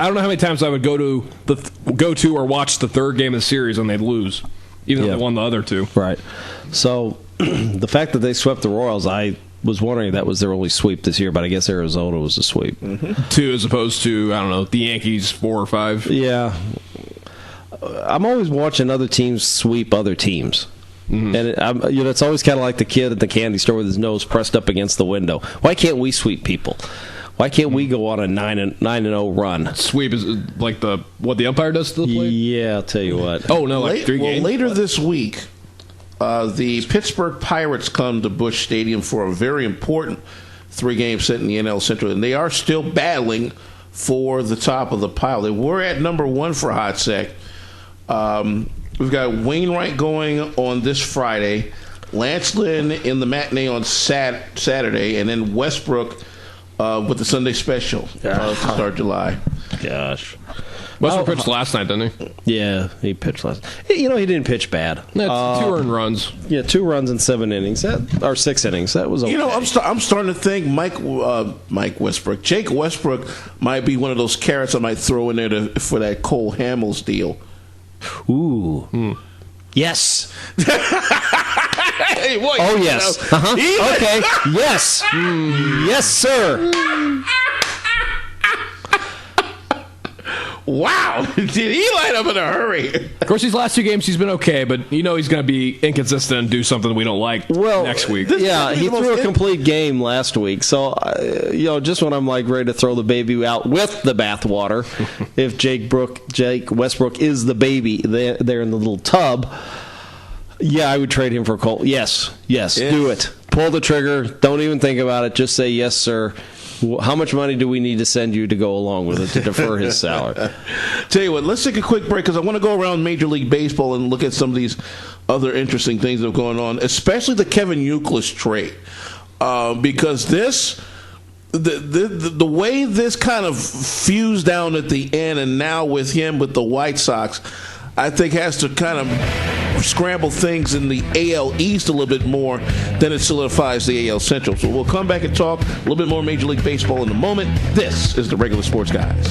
don't know how many times I would go to or watch the third game of the series and they'd lose, even though they won the other two. Right. So the fact that they swept the Royals, I was wondering if that was their only sweep this year, but I guess Arizona was a sweep. 2 as opposed to, I don't know, the Yankees 4 or 5. Yeah. I'm always watching other teams sweep other teams. And it's always kind of like the kid at the candy store with his nose pressed up against the window. Why can't we sweep people? Why can't we go on a 9-0 run? Sweep is like what the umpire does to the plate? Yeah, I'll tell you what. Oh, no, like 3 games? Well, later this week, the Pittsburgh Pirates come to Busch Stadium for a very important 3-game set in the NL Central, and they are still battling for the top of the pile. They were at number 1 for a hot sec. We've got Wainwright going on this Friday, Lance Lynn in the matinee on Saturday, and then Westbrook with the Sunday special to start July. Gosh. Westbrook pitched last night, didn't he? Yeah, he pitched last night. He didn't pitch bad. That's 2 earned runs. Yeah, 2 runs in 7 innings. Or 6 innings. That was okay. I'm starting to think Mike Westbrook, Jake Westbrook might be one of those carrots I might throw in there for that Cole Hamels deal. Ooh. Yes. Hey, boy, oh, yes. Okay. Yes. Yes, sir. Wow. Did he light up in a hurry? Of course, these last 2 games he's been okay, but he's going to be inconsistent and do something we don't like next week. Yeah, he threw a complete game last week. So, just when I'm like ready to throw the baby out with the bathwater, if Jake Westbrook is the baby there in the little tub, yeah, I would trade him for Cole. Yes, do it. Pull the trigger. Don't even think about it. Just say yes, sir. How much money do we need to send you to go along with it to defer his salary? Tell you what, let's take a quick break because I want to go around Major League Baseball and look at some of these other interesting things that are going on, especially the Kevin Youkilis trade. Because the way this kind of fused down at the end, and now with him with the White Sox, I think has to kind of scramble things in the AL East a little bit more than it solidifies the AL Central. So we'll come back and talk a little bit more Major League Baseball in a moment. This is the Regular Sports Guys.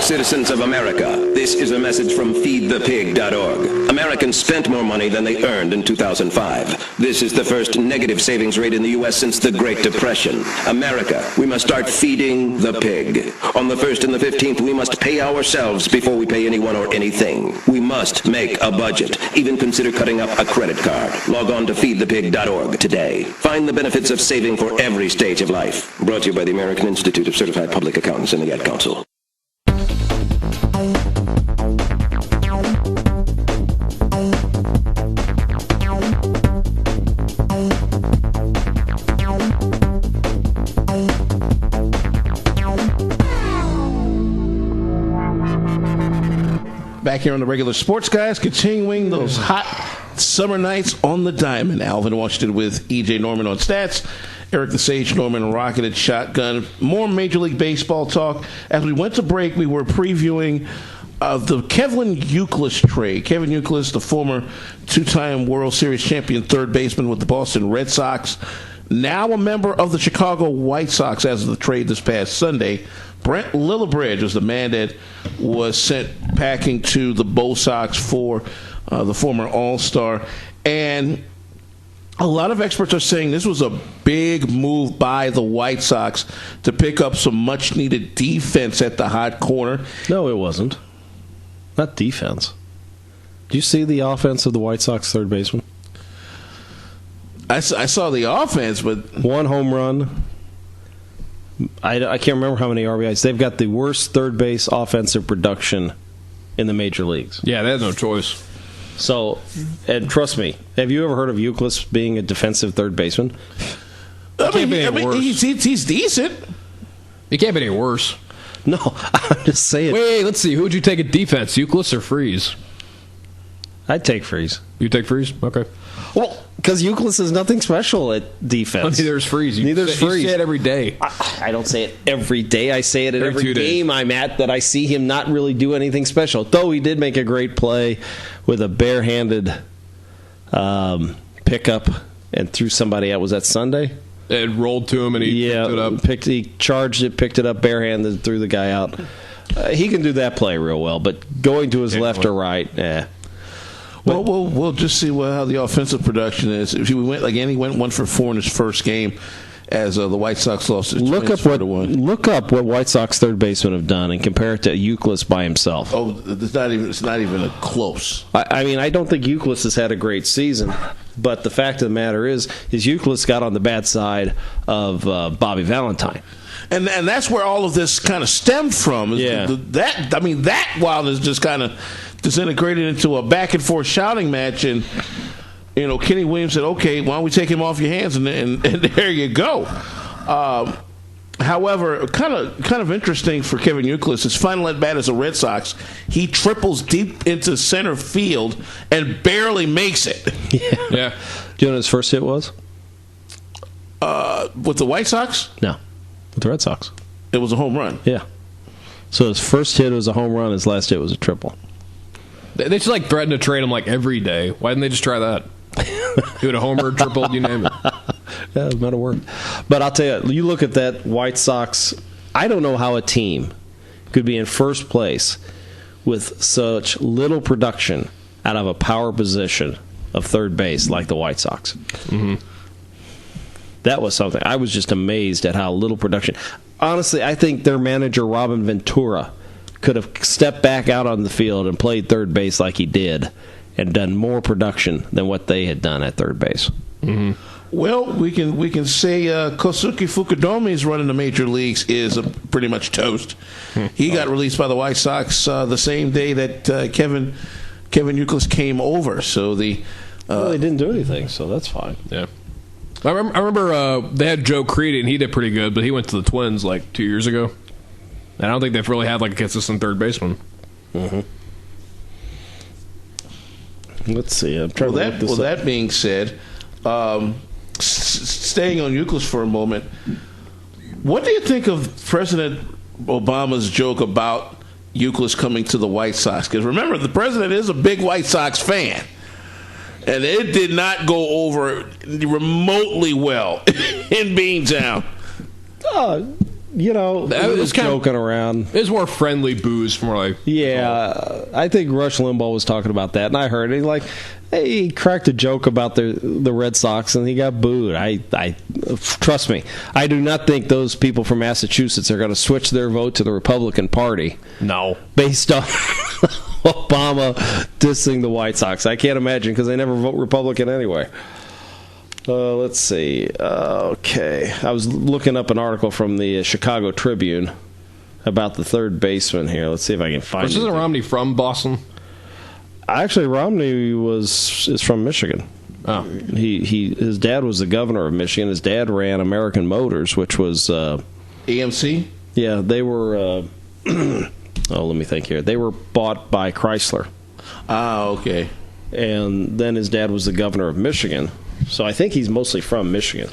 Citizens of America, this is a message from feedthepig.org. Americans spent more money than they earned in 2005. This is the first negative savings rate in the U.S. since the Great Depression. America, we must start feeding the pig. On the 1st and the 15th, we must pay ourselves before we pay anyone or anything. We must make a budget. Even consider cutting up a credit card. Log on to feedthepig.org today. Find the benefits of saving for every stage of life. Brought to you by the American Institute of Certified Public Accountants and the Ad Council. here on the Regular Sports Guys, continuing those hot summer nights on the diamond. Alvin Washington with E.J. Norman on stats. Eric the Sage Norman rocketed shotgun. More Major League Baseball talk. As we went to break, we were previewing the Kevin Youkilis trade. Kevin Youkilis, the former two-time World Series champion third baseman with the Boston Red Sox, now a member of the Chicago White Sox as of the trade this past Sunday. Brent Lillibridge was the man that was sent packing to the Bo Sox for the former All-Star. And a lot of experts are saying this was a big move by the White Sox to pick up some much-needed defense at the hot corner. No, it wasn't. Not defense. Do you see the offense of the White Sox third baseman? I saw the offense, but... One home run. I can't remember how many RBIs. They've got the worst third base offensive production in the major leagues. Yeah, they had no choice. So, and trust me, have you ever heard of Youkilis being a defensive third baseman? He's decent. He can't be any worse. No, I'm just saying. Wait, let's see. Who would you take at defense, Youkilis or Freeze? I'd take Freeze. You take Freeze? Okay. Well, because Youkilis is nothing special at defense. Neither is Freeze. Neither's Freeze. You say it every day. I don't say it every day. I say it at every game I'm at that I see him not really do anything special. Though he did make a great play with a barehanded pickup and threw somebody out. Was that Sunday? It rolled to him and he picked it up. He charged it, picked it up barehanded, threw the guy out. He can do that play real well, but going to his left or right, Well, we'll just see how the offensive production is. If he went he went 1 for 4 in his first game, as the White Sox lost his look up what White Sox third basemen have done and compare it to Youkilis by himself. Oh, it's not even a close. I mean, I don't think Youkilis has had a great season, but the fact of the matter is Youkilis got on the bad side of Bobby Valentine. And that's where all of this kind of stemmed from. That wildness just kind of disintegrated into a back and forth shouting match, and Kenny Williams said, "Okay, why don't we take him off your hands?" And there you go. However, kind of interesting for Kevin Youkilis, his final at bat as a Red Sox, he triples deep into center field and barely makes it. Yeah. Do you know what his first hit was? With the White Sox? No, with the Red Sox. It was a home run. Yeah. So his first hit was a home run. His last hit was a triple. They just threaten to trade him every day. Why didn't they just try that? Do it a homer, triple, you name it. Yeah, it might have worked. But I'll tell you look at that White Sox. I don't know how a team could be in first place with such little production out of a power position of third base like the White Sox. Mm-hmm. That was something. I was just amazed at how little production. Honestly, I think their manager, Robin Ventura, could have stepped back out on the field and played third base like he did and done more production than what they had done at third base. Mm-hmm. Well, we can say Kosuke Fukudome is running the major leagues is pretty much toast. He got released by the White Sox the same day that Kevin Youkilis came over. So they didn't do anything, so that's fine. Yeah. I remember they had Joe Creedy, and he did pretty good, but he went to the Twins 2 years ago. And I don't think they've really had a consistent third baseman. Mm-hmm. Let's see. I'm trying to look this up. That being said, staying on Youkilis for a moment, what do you think of President Obama's joke about Youkilis coming to the White Sox? Because remember, the president is a big White Sox fan. And it did not go over remotely well in Beantown. That was joking around. It was more friendly booze, more Yeah, I think Rush Limbaugh was talking about that, and I heard it. He cracked a joke about the Red Sox, and he got booed. I trust me, I do not think those people from Massachusetts are going to switch their vote to the Republican Party. No, based on Obama dissing the White Sox. I can't imagine because they never vote Republican anyway. Let's see. Okay. I was looking up an article from the Chicago Tribune about the third baseman here. Let's see if I can find it. Isn't Romney from Boston? Actually, Romney is from Michigan. Oh. His dad was the governor of Michigan. His dad ran American Motors, which was... AMC? Yeah, they were... let me think here. They were bought by Chrysler. Ah, okay. And then his dad was the governor of Michigan. So I think he's mostly from Michigan.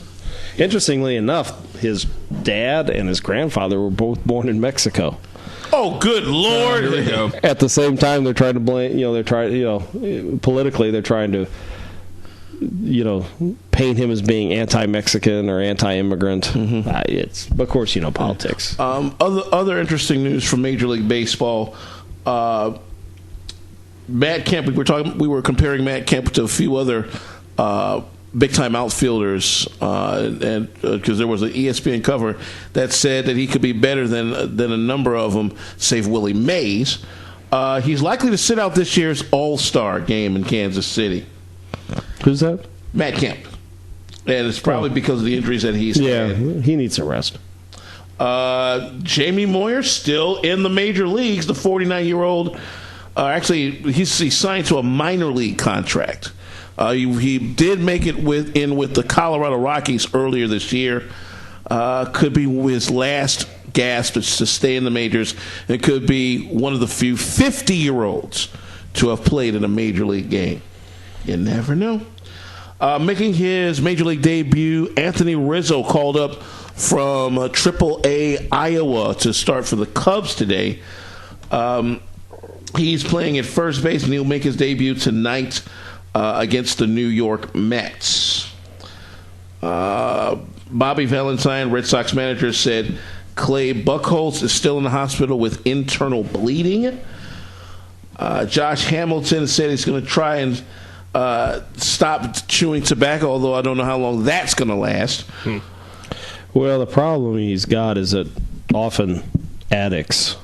Interestingly enough, his dad and his grandfather were both born in Mexico. Oh, good Lord! Here we go. At the same time, they're trying to blame. Politically, they're trying to, paint him as being anti-Mexican or anti-immigrant. Mm-hmm. It's, of course, politics. Other interesting news from Major League Baseball. Matt Kemp. We were comparing Matt Kemp to a few other big-time outfielders, and because there was an ESPN cover that said that he could be better than a number of them, save Willie Mays. He's likely to sit out this year's All-Star game in Kansas City. Who's that? Matt Kemp. And it's probably because of the injuries that he's had. He needs a rest. Jamie Moyer still in the major leagues. The 49-year-old, actually, he's signed to a minor league contract. He did make it with the Colorado Rockies earlier this year. Could be his last gasp to stay in the majors. It could be one of the few 50-year-olds to have played in a major league game. You never know. Making his major league debut, Anthony Rizzo called up from AAA Iowa to start for the Cubs today. He's playing at first base, and he'll make his debut tonight against the New York Mets. Bobby Valentine, Red Sox manager, said Clay Buchholz is still in the hospital with internal bleeding. Josh Hamilton said he's going to try and stop chewing tobacco, although I don't know how long that's going to last. Well, the problem he's got is that often addicts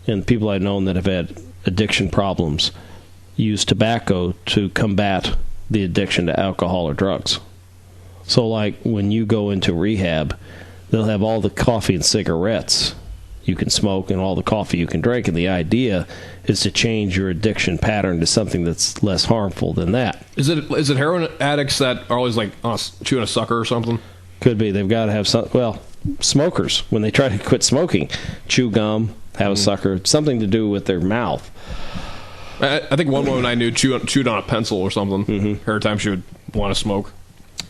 and people I've known that have had addiction problems use tobacco to combat the addiction to alcohol or drugs. So, like, when you go into rehab, they'll have all the coffee and cigarettes you can smoke and all the coffee you can drink, and the idea is to change your addiction pattern to something that's less harmful than that. Is it heroin addicts that are always like chewing a sucker or something? Could be. They've got to have some. Well, smokers, when they try to quit smoking, chew gum, have a sucker, something to do with their mouth. I think one woman I knew chewed on a pencil or something every time she would want to smoke.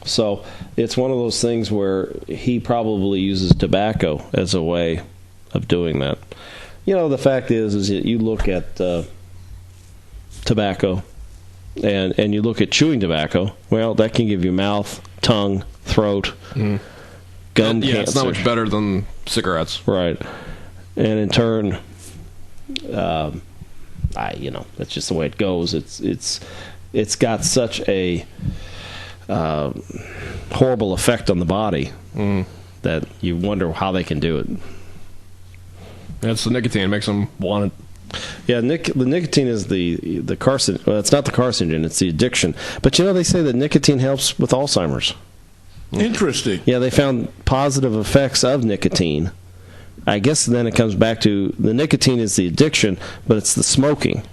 So it's one of those things where he probably uses tobacco as a way of doing that. The fact is that you look at tobacco and you look at chewing tobacco, well, that can give you mouth, tongue, throat, gum cancer. Yeah, it's not much better than cigarettes. Right. And in turn, that's just the way it goes. It's got such a horrible effect on the body that you wonder how they can do it. It's the nicotine. It makes them want it. Yeah, the nicotine is the carcinogen. Well, it's not the carcinogen, it's the addiction. But they say that nicotine helps with Alzheimer's. Interesting. Yeah, they found positive effects of nicotine. I guess then it comes back to the nicotine is the addiction, but it's the smoking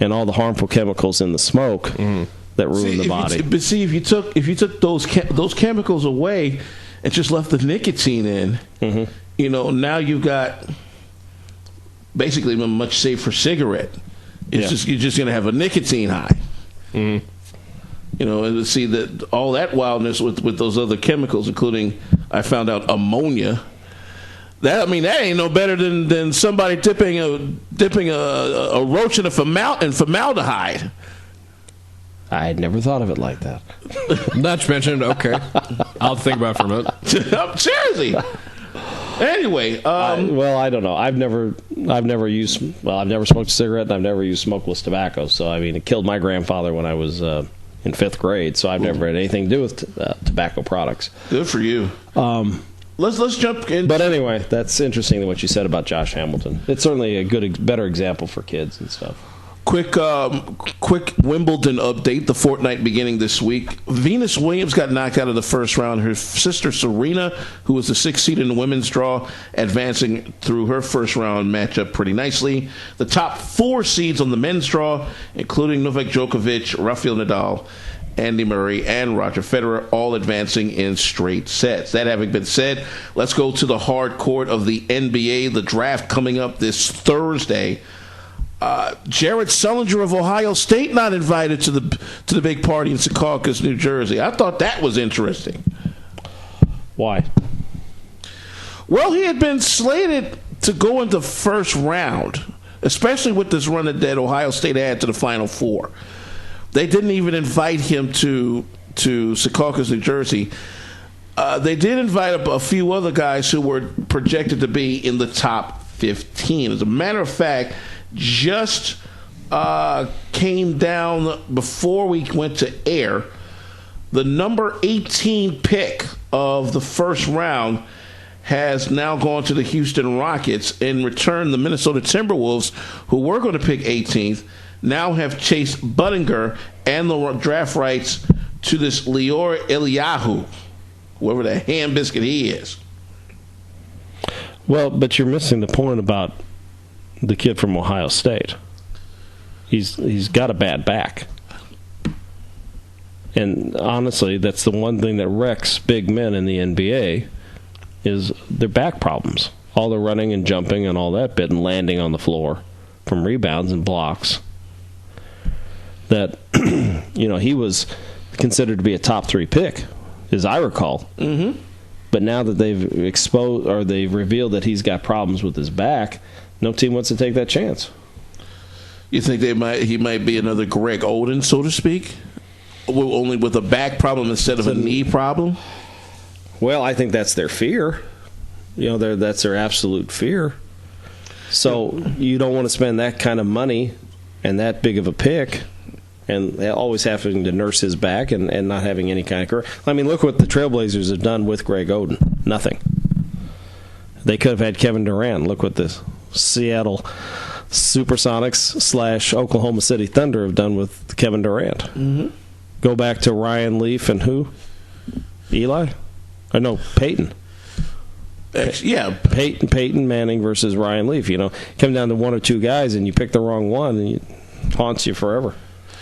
and all the harmful chemicals in the smoke that ruin the body. But see, if you took those chemicals away and just left the nicotine in, now you've got basically a much safer cigarette. You're just going to have a nicotine high. And see that all that wildness with those other chemicals, including I found out ammonia. That ain't no better than somebody dipping a roach in formaldehyde. I had never thought of it like that. Not mentioned. Okay, I'll think about it for a minute. Seriously. Anyway, I don't know. I've never smoked a cigarette, and I've never used smokeless tobacco. So it killed my grandfather when I was in 5th grade. So I've never had anything to do with tobacco products. Good for you. Let's jump in. But anyway, that's interesting what you said about Josh Hamilton. It's certainly a better example for kids and stuff. Quick Wimbledon update. The fortnight beginning this week. Venus Williams got knocked out of the first round. Her sister Serena, who was the 6th seed in the women's draw, advancing through her first round matchup pretty nicely. The top 4 seeds on the men's draw, including Novak Djokovic, Rafael Nadal, Andy Murray, and Roger Federer, all advancing in straight sets. That having been said, let's go to the hard court of the NBA, the draft coming up this Thursday. Jared Sullinger of Ohio State not invited to the big party in Secaucus, New Jersey. I thought that was interesting. Why? Well, he had been slated to go into first round, especially with this run that Ohio State had to the Final Four. They didn't even invite him to Secaucus, New Jersey. They did invite a few other guys who were projected to be in the top 15. As a matter of fact, just came down before we went to air. The number 18 pick of the first round has now gone to the Houston Rockets. In return, the Minnesota Timberwolves, who were going to pick 18th, now have Chase Budinger and the draft rights to this Lior Eliyahu, whoever the ham biscuit he is. Well, but you're missing the point about the kid from Ohio State. He's got a bad back. And honestly, that's the one thing that wrecks big men in the NBA is their back problems. All the running and jumping and all that bit and landing on the floor from rebounds and blocks. That, he was considered to be a top 3 pick, as I recall. Mm-hmm. But now that they've revealed that he's got problems with his back, no team wants to take that chance. You think he might be another Greg Oden, so to speak? Only with a back problem instead of a knee problem? Well, I think that's their fear. That's their absolute fear. So you don't want to spend that kind of money and that big of a pick and always having to nurse his back and not having any kind of career. I mean, look what the Trailblazers have done with Greg Oden. Nothing. They could have had Kevin Durant. Look what the Seattle Supersonics / Oklahoma City Thunder have done with Kevin Durant. Mm-hmm. Go back to Ryan Leaf and who? Eli? Or no, Peyton. Yeah. Peyton Manning versus Ryan Leaf. Come down to one or two guys and you pick the wrong one and it haunts you forever.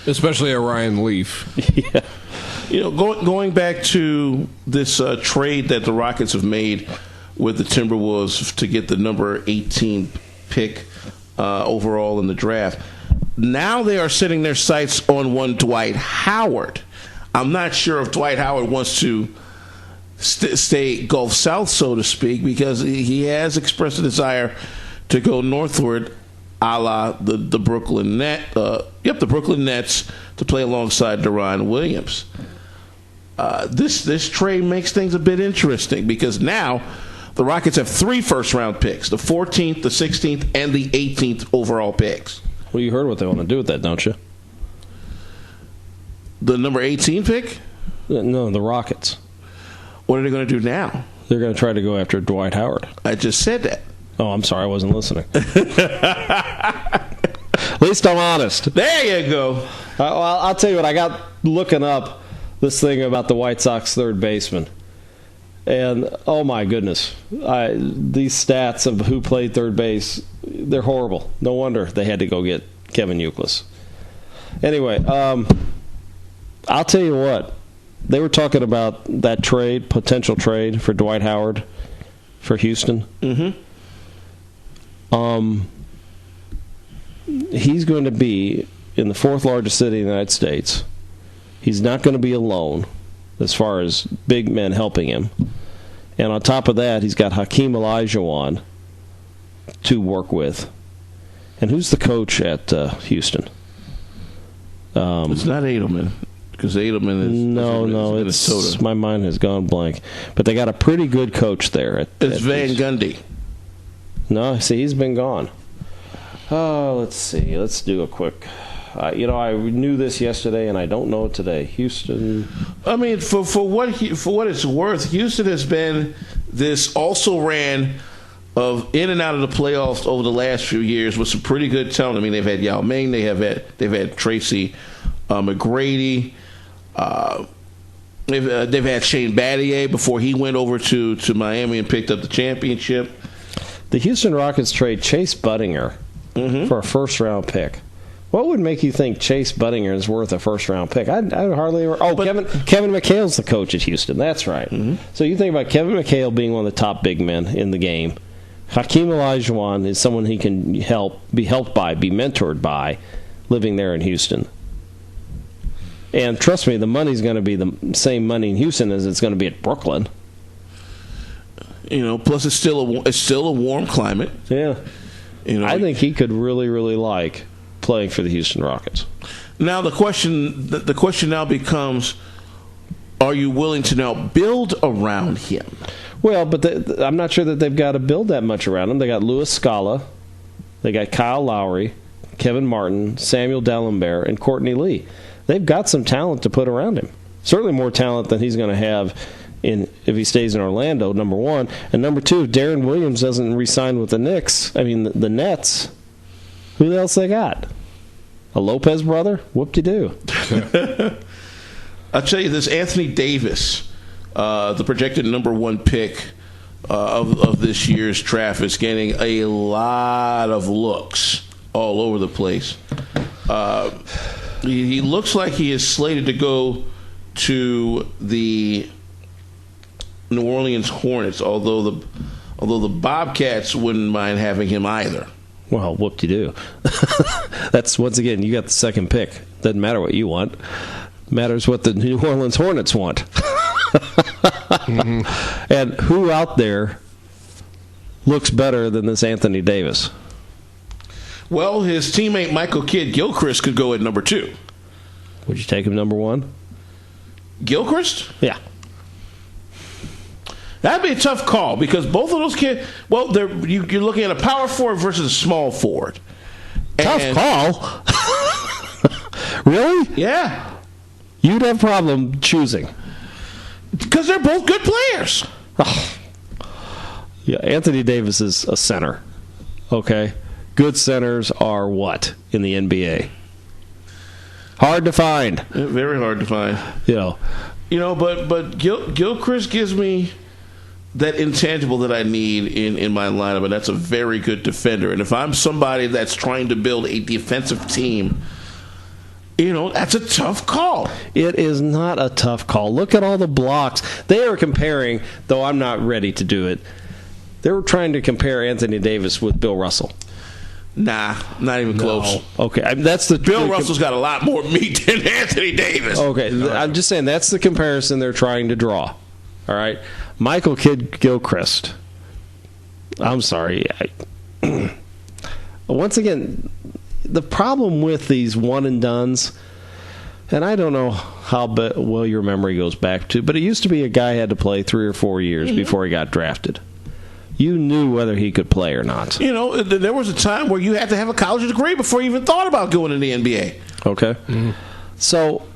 Especially a Ryan Leaf. Yeah. Going back to this trade that the Rockets have made with the Timberwolves to get the number 18 pick overall in the draft. Now they are setting their sights on one Dwight Howard. I'm not sure if Dwight Howard wants to stay Gulf South, so to speak, because he has expressed a desire to go northward, a la the Brooklyn Nets, to play alongside Deron Williams. This trade makes things a bit interesting because now the Rockets have 3 first-round picks, the 14th, the 16th, and the 18th overall picks. Well, you heard what they want to do with that, don't you? The number 18 pick? No, the Rockets. What are they going to do now? They're going to try to go after Dwight Howard. I just said that. Oh, I'm sorry. I wasn't listening. At least I'm honest. There you go. Well, I'll tell you what. I got looking up this thing about the White Sox third baseman. And, oh, my goodness. These stats of who played third base, they're horrible. No wonder they had to go get Kevin Youkilis. Anyway, I'll tell you what. They were talking about that potential trade for Dwight Howard for Houston. Mm-hmm. He's going to be in the 4th largest city in the United States. He's not going to be alone as far as big men helping him. And on top of that, he's got Hakeem Olajuwon to work with. And who's the coach at Houston? It's not Edelman. Because Edelman is Minnesota. My mind has gone blank. But they got a pretty good coach there. It's Van Gundy. No, see, he's been gone. Oh, let's see. Let's do a quick. I knew this yesterday, and I don't know it today. Houston. I mean, for what it's worth, Houston has been this also ran of in and out of the playoffs over the last few years with some pretty good talent. I mean, they've had Yao Ming, they've had Tracy McGrady. They've had Shane Battier before he went over to Miami and picked up the championship. The Houston Rockets trade Chase Budinger for a first-round pick. What would make you think Chase Budinger is worth a first-round pick? I'd hardly ever... Oh, Kevin McHale's the coach at Houston. That's right. Mm-hmm. So you think about Kevin McHale being one of the top big men in the game. Hakeem Olajuwon is someone he can be helped by, be mentored by, living there in Houston. And trust me, the money's going to be the same money in Houston as it's going to be at Brooklyn. Plus it's still a warm climate. Yeah. I think he could really, really like playing for the Houston Rockets. Now the question now becomes, are you willing to now build around him? Well, but I'm not sure that they've got to build that much around him. They got Louis Scala, they got Kyle Lowry, Kevin Martin, Samuel Dalembert, and Courtney Lee. They've got some talent to put around him. Certainly more talent than he's going to have if he stays in Orlando, number one. And number two, if Darren Williams doesn't re-sign with the Nets, who else they got? A Lopez brother? Whoop-de-doo. I'll tell you this, Anthony Davis, the projected number one pick of this year's draft, is getting a lot of looks all over the place. He looks like he is slated to go to the New Orleans Hornets, although the Bobcats wouldn't mind having him either. Well, whoop-de-doo. That's, once again, you got the second pick. Doesn't matter what you want. Matters what the New Orleans Hornets want. Mm-hmm. And who out there looks better than this Anthony Davis? Well, his teammate Michael Kidd-Gilchrist could go at number 2. Would you take him number 1? Gilchrist? Yeah. That'd be a tough call because both of those kids, well, you're looking at a power forward versus a small forward. Tough call? Really? Yeah. You'd have a problem choosing. Because they're both good players. Oh. Yeah, Anthony Davis is a center. Okay? Good centers are what in the NBA? Hard to find. Very hard to find. But Gilchrist gives me that intangible that I need in my lineup, and that's a very good defender. And if I'm somebody that's trying to build a defensive team, that's a tough call. It is not a tough call. Look at all the blocks. They are comparing, though I'm not ready to do it, they were trying to compare Anthony Davis with Bill Russell. Nah, not even close. Okay, Bill Russell's got a lot more meat than Anthony Davis. Okay, I'm just saying that's the comparison they're trying to draw. All right, Michael Kidd-Gilchrist. I'm sorry. Once again, the problem with these one and dones, and I don't know how well your memory goes back to, but it used to be a guy had to play 3 or 4 years before he got drafted. You knew whether he could play or not. There was a time where you had to have a college degree before you even thought about going to the NBA. Okay. Mm-hmm. So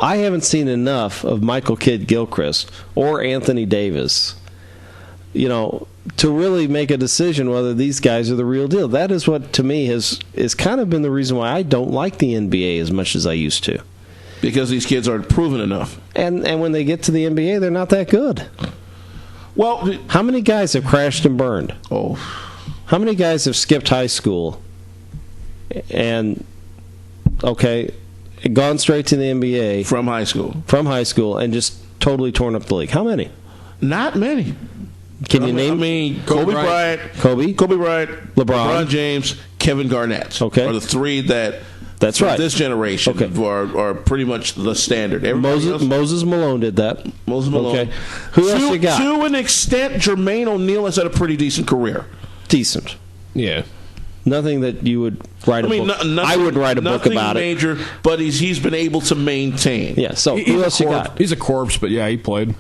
I haven't seen enough of Michael Kidd-Gilchrist or Anthony Davis, to really make a decision whether these guys are the real deal. That is what, to me, has kind of been the reason why I don't like the NBA as much as I used to. Because these kids aren't proven enough. And when they get to the NBA, they're not that good. Well, how many guys have crashed and burned? Oh. How many guys have skipped high school and, gone straight to the NBA? From high school. And just totally torn up the league? How many? Not many. Can you name? Kobe Bryant. LeBron James, Kevin Garnett. Okay. Are the 3 that's right. This generation are pretty much the standard. Moses Malone did that. Moses Malone. Okay. Who else you got? To an extent, Jermaine O'Neal has had a pretty decent career. Decent. Yeah. Nothing that you would write a book. I would write a book about major, but he's been able to maintain. Yeah. So who else you got? He's a corpse, but yeah, he played.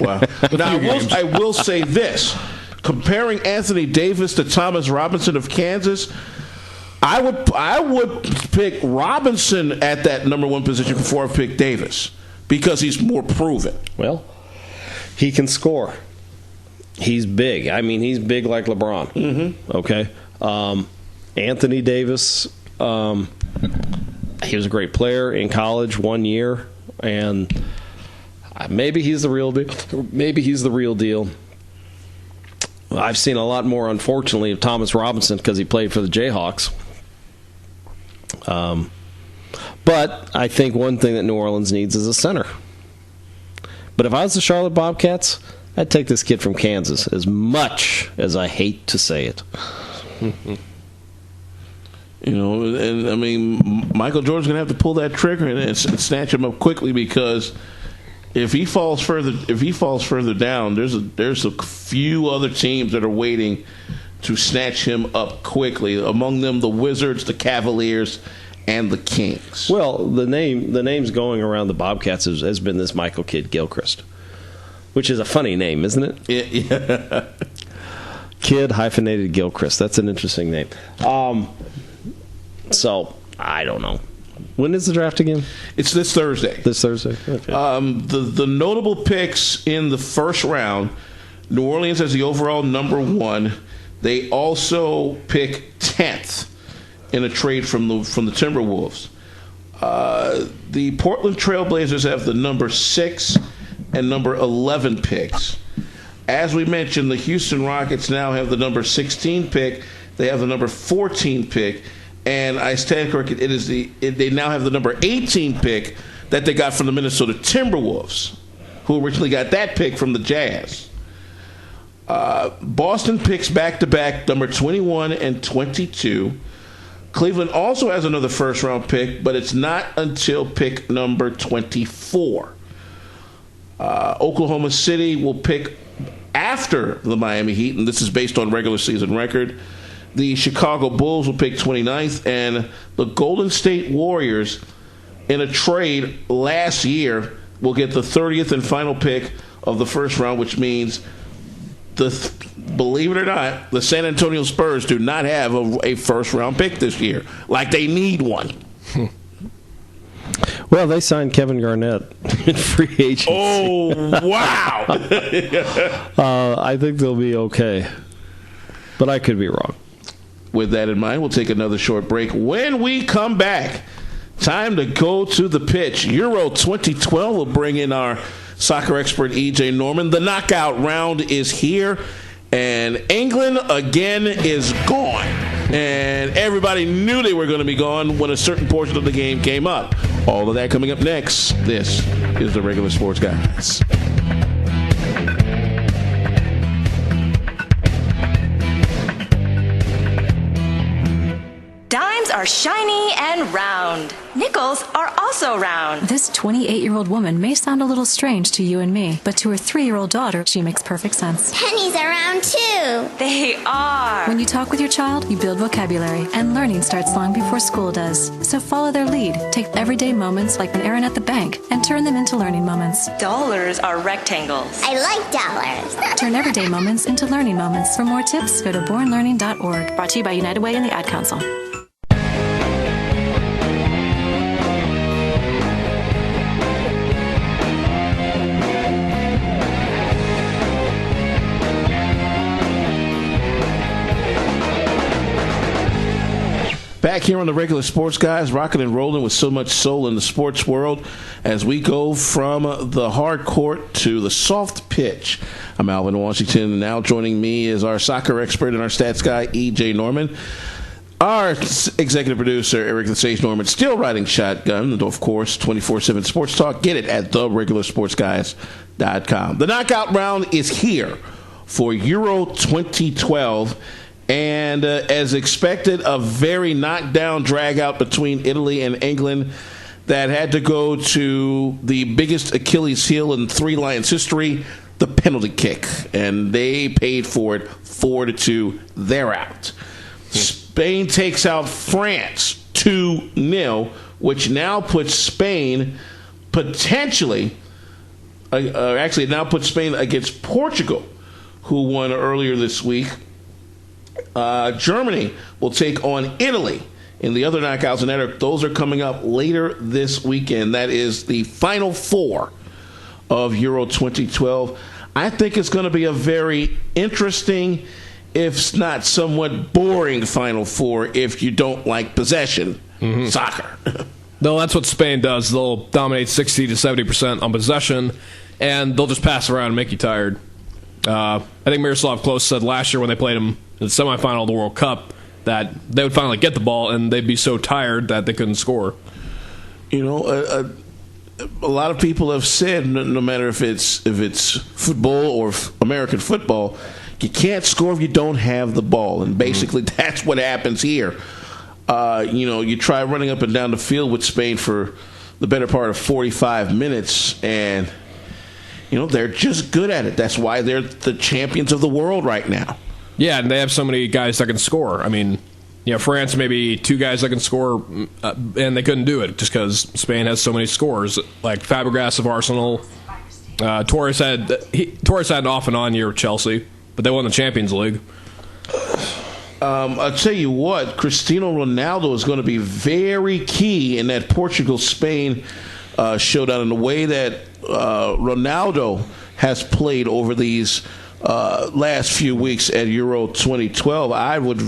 Wow. Now I will say this: comparing Anthony Davis to Thomas Robinson of Kansas, I would pick Robinson at that number 1 position before I pick Davis because he's more proven. Well, he can score. He's big. I mean, he's big like LeBron. Mm-hmm. Okay. Anthony Davis, he was a great player in college 1 year, and maybe he's the real deal. I've seen a lot more, unfortunately, of Thomas Robinson because he played for the Jayhawks. But I think one thing that New Orleans needs is a center. But if I was the Charlotte Bobcats, I'd take this kid from Kansas, as much as I hate to say it. You know, and I mean, Michael Jordan's going to have to pull that trigger and snatch him up quickly, because if he falls further down, there's a few other teams that are waiting to snatch him up quickly. Among them, the Wizards, the Cavaliers, and the Kings. Well, the names going around the Bobcats has been this Michael Kidd Gilchrist, which is a funny name, isn't it? Yeah. Kidd hyphenated Gilchrist. That's an interesting name. So I don't know. When is the draft again? It's this Thursday. This Thursday. Okay. The notable picks in the first round: New Orleans has the overall number 1. They also pick 10th in a trade from the Timberwolves. The Portland Trailblazers have the number 6 and number 11 picks. As we mentioned, the Houston Rockets now have the number 16 pick. They have the number 14 pick. And I stand corrected, they now have the number 18 pick that they got from the Minnesota Timberwolves, who originally got that pick from the Jazz. Boston picks back-to-back number 21 and 22. Cleveland also has another first-round pick, but it's not until pick number 24. Oklahoma City will pick after the Miami Heat, and this is based on regular season record. The Chicago Bulls will pick 29th, and the Golden State Warriors, in a trade last year, will get the 30th and final pick of the first round, which means, believe it or not, the San Antonio Spurs do not have a first-round pick this year, like they need one. Well, they signed Kevin Garnett in free agency. Oh, wow. I think they'll be okay, but I could be wrong. With that in mind, we'll take another short break. When we come back, time to go to the pitch. Euro 2012 will bring in our soccer expert, E.J. Norman. The knockout round is here, and England again is gone. And everybody knew they were going to be gone when a certain portion of the game came up. All of that coming up next. This is the Regular Sports Guys. Dimes are shiny and round. Nickels are also round. This 28-year-old woman may sound a little strange to you and me, but to her 3-year-old daughter, she makes perfect sense. Pennies are round too. They are. When you talk with your child, you build vocabulary, and learning starts long before school does. So follow their lead. Take everyday moments like an errand at the bank and turn them into learning moments. Dollars are rectangles. I like dollars. Turn everyday moments into learning moments. For more tips, go to bornlearning.org. Brought to you by United Way and the Ad Council. Back here on the Regular Sports Guys, rocking and rolling with so much soul in the sports world as we go from the hard court to the soft pitch. I'm Alvin Washington, and now joining me is our soccer expert and our stats guy, E.J. Norman. Our executive producer, Eric the Sage Norman, still riding shotgun, and of course, 24/7 Sports Talk. Get it at theregularsportsguys.com. The knockout round is here for Euro 2012. And as expected, a very knockdown drag-out between Italy and England that had to go to the biggest Achilles heel in Three Lions history, the penalty kick. And they paid for it 4-2. They're out. Spain takes out France 2-0, which now puts Spain potentially, actually it now puts Spain against Portugal, who won earlier this week. Germany will take on Italy in the other knockouts, and those are coming up later this weekend. That is the Final Four of Euro 2012. I think it's going to be a very interesting, if not somewhat boring, Final Four if you don't like possession soccer. No, that's what Spain does. They'll dominate 60 to 70% on possession, and they'll just pass around and make you tired. I think Miroslav Klose said last year when they played him in the semifinal of the World Cup, that they would finally get the ball and they'd be so tired that they couldn't score. You know, a lot of people have said, no matter if it's football or American football, you can't score if you don't have the ball, and basically that's what happens here. You know, you try running up and down the field with Spain for the better part of 45 minutes, and you know they're just good at it. That's why they're the champions of the world right now. Yeah, and they have so many guys that can score. I mean, you know, France maybe 2 guys that can score, and they couldn't do it just because Spain has so many scores. Like Fabregas of Arsenal, Torres had an off and on year with Chelsea, but they won the Champions League. I'll tell you what, Cristiano Ronaldo is going to be very key in that Portugal-Spain showdown, in the way that Ronaldo has played over these last few weeks at Euro 2012. I would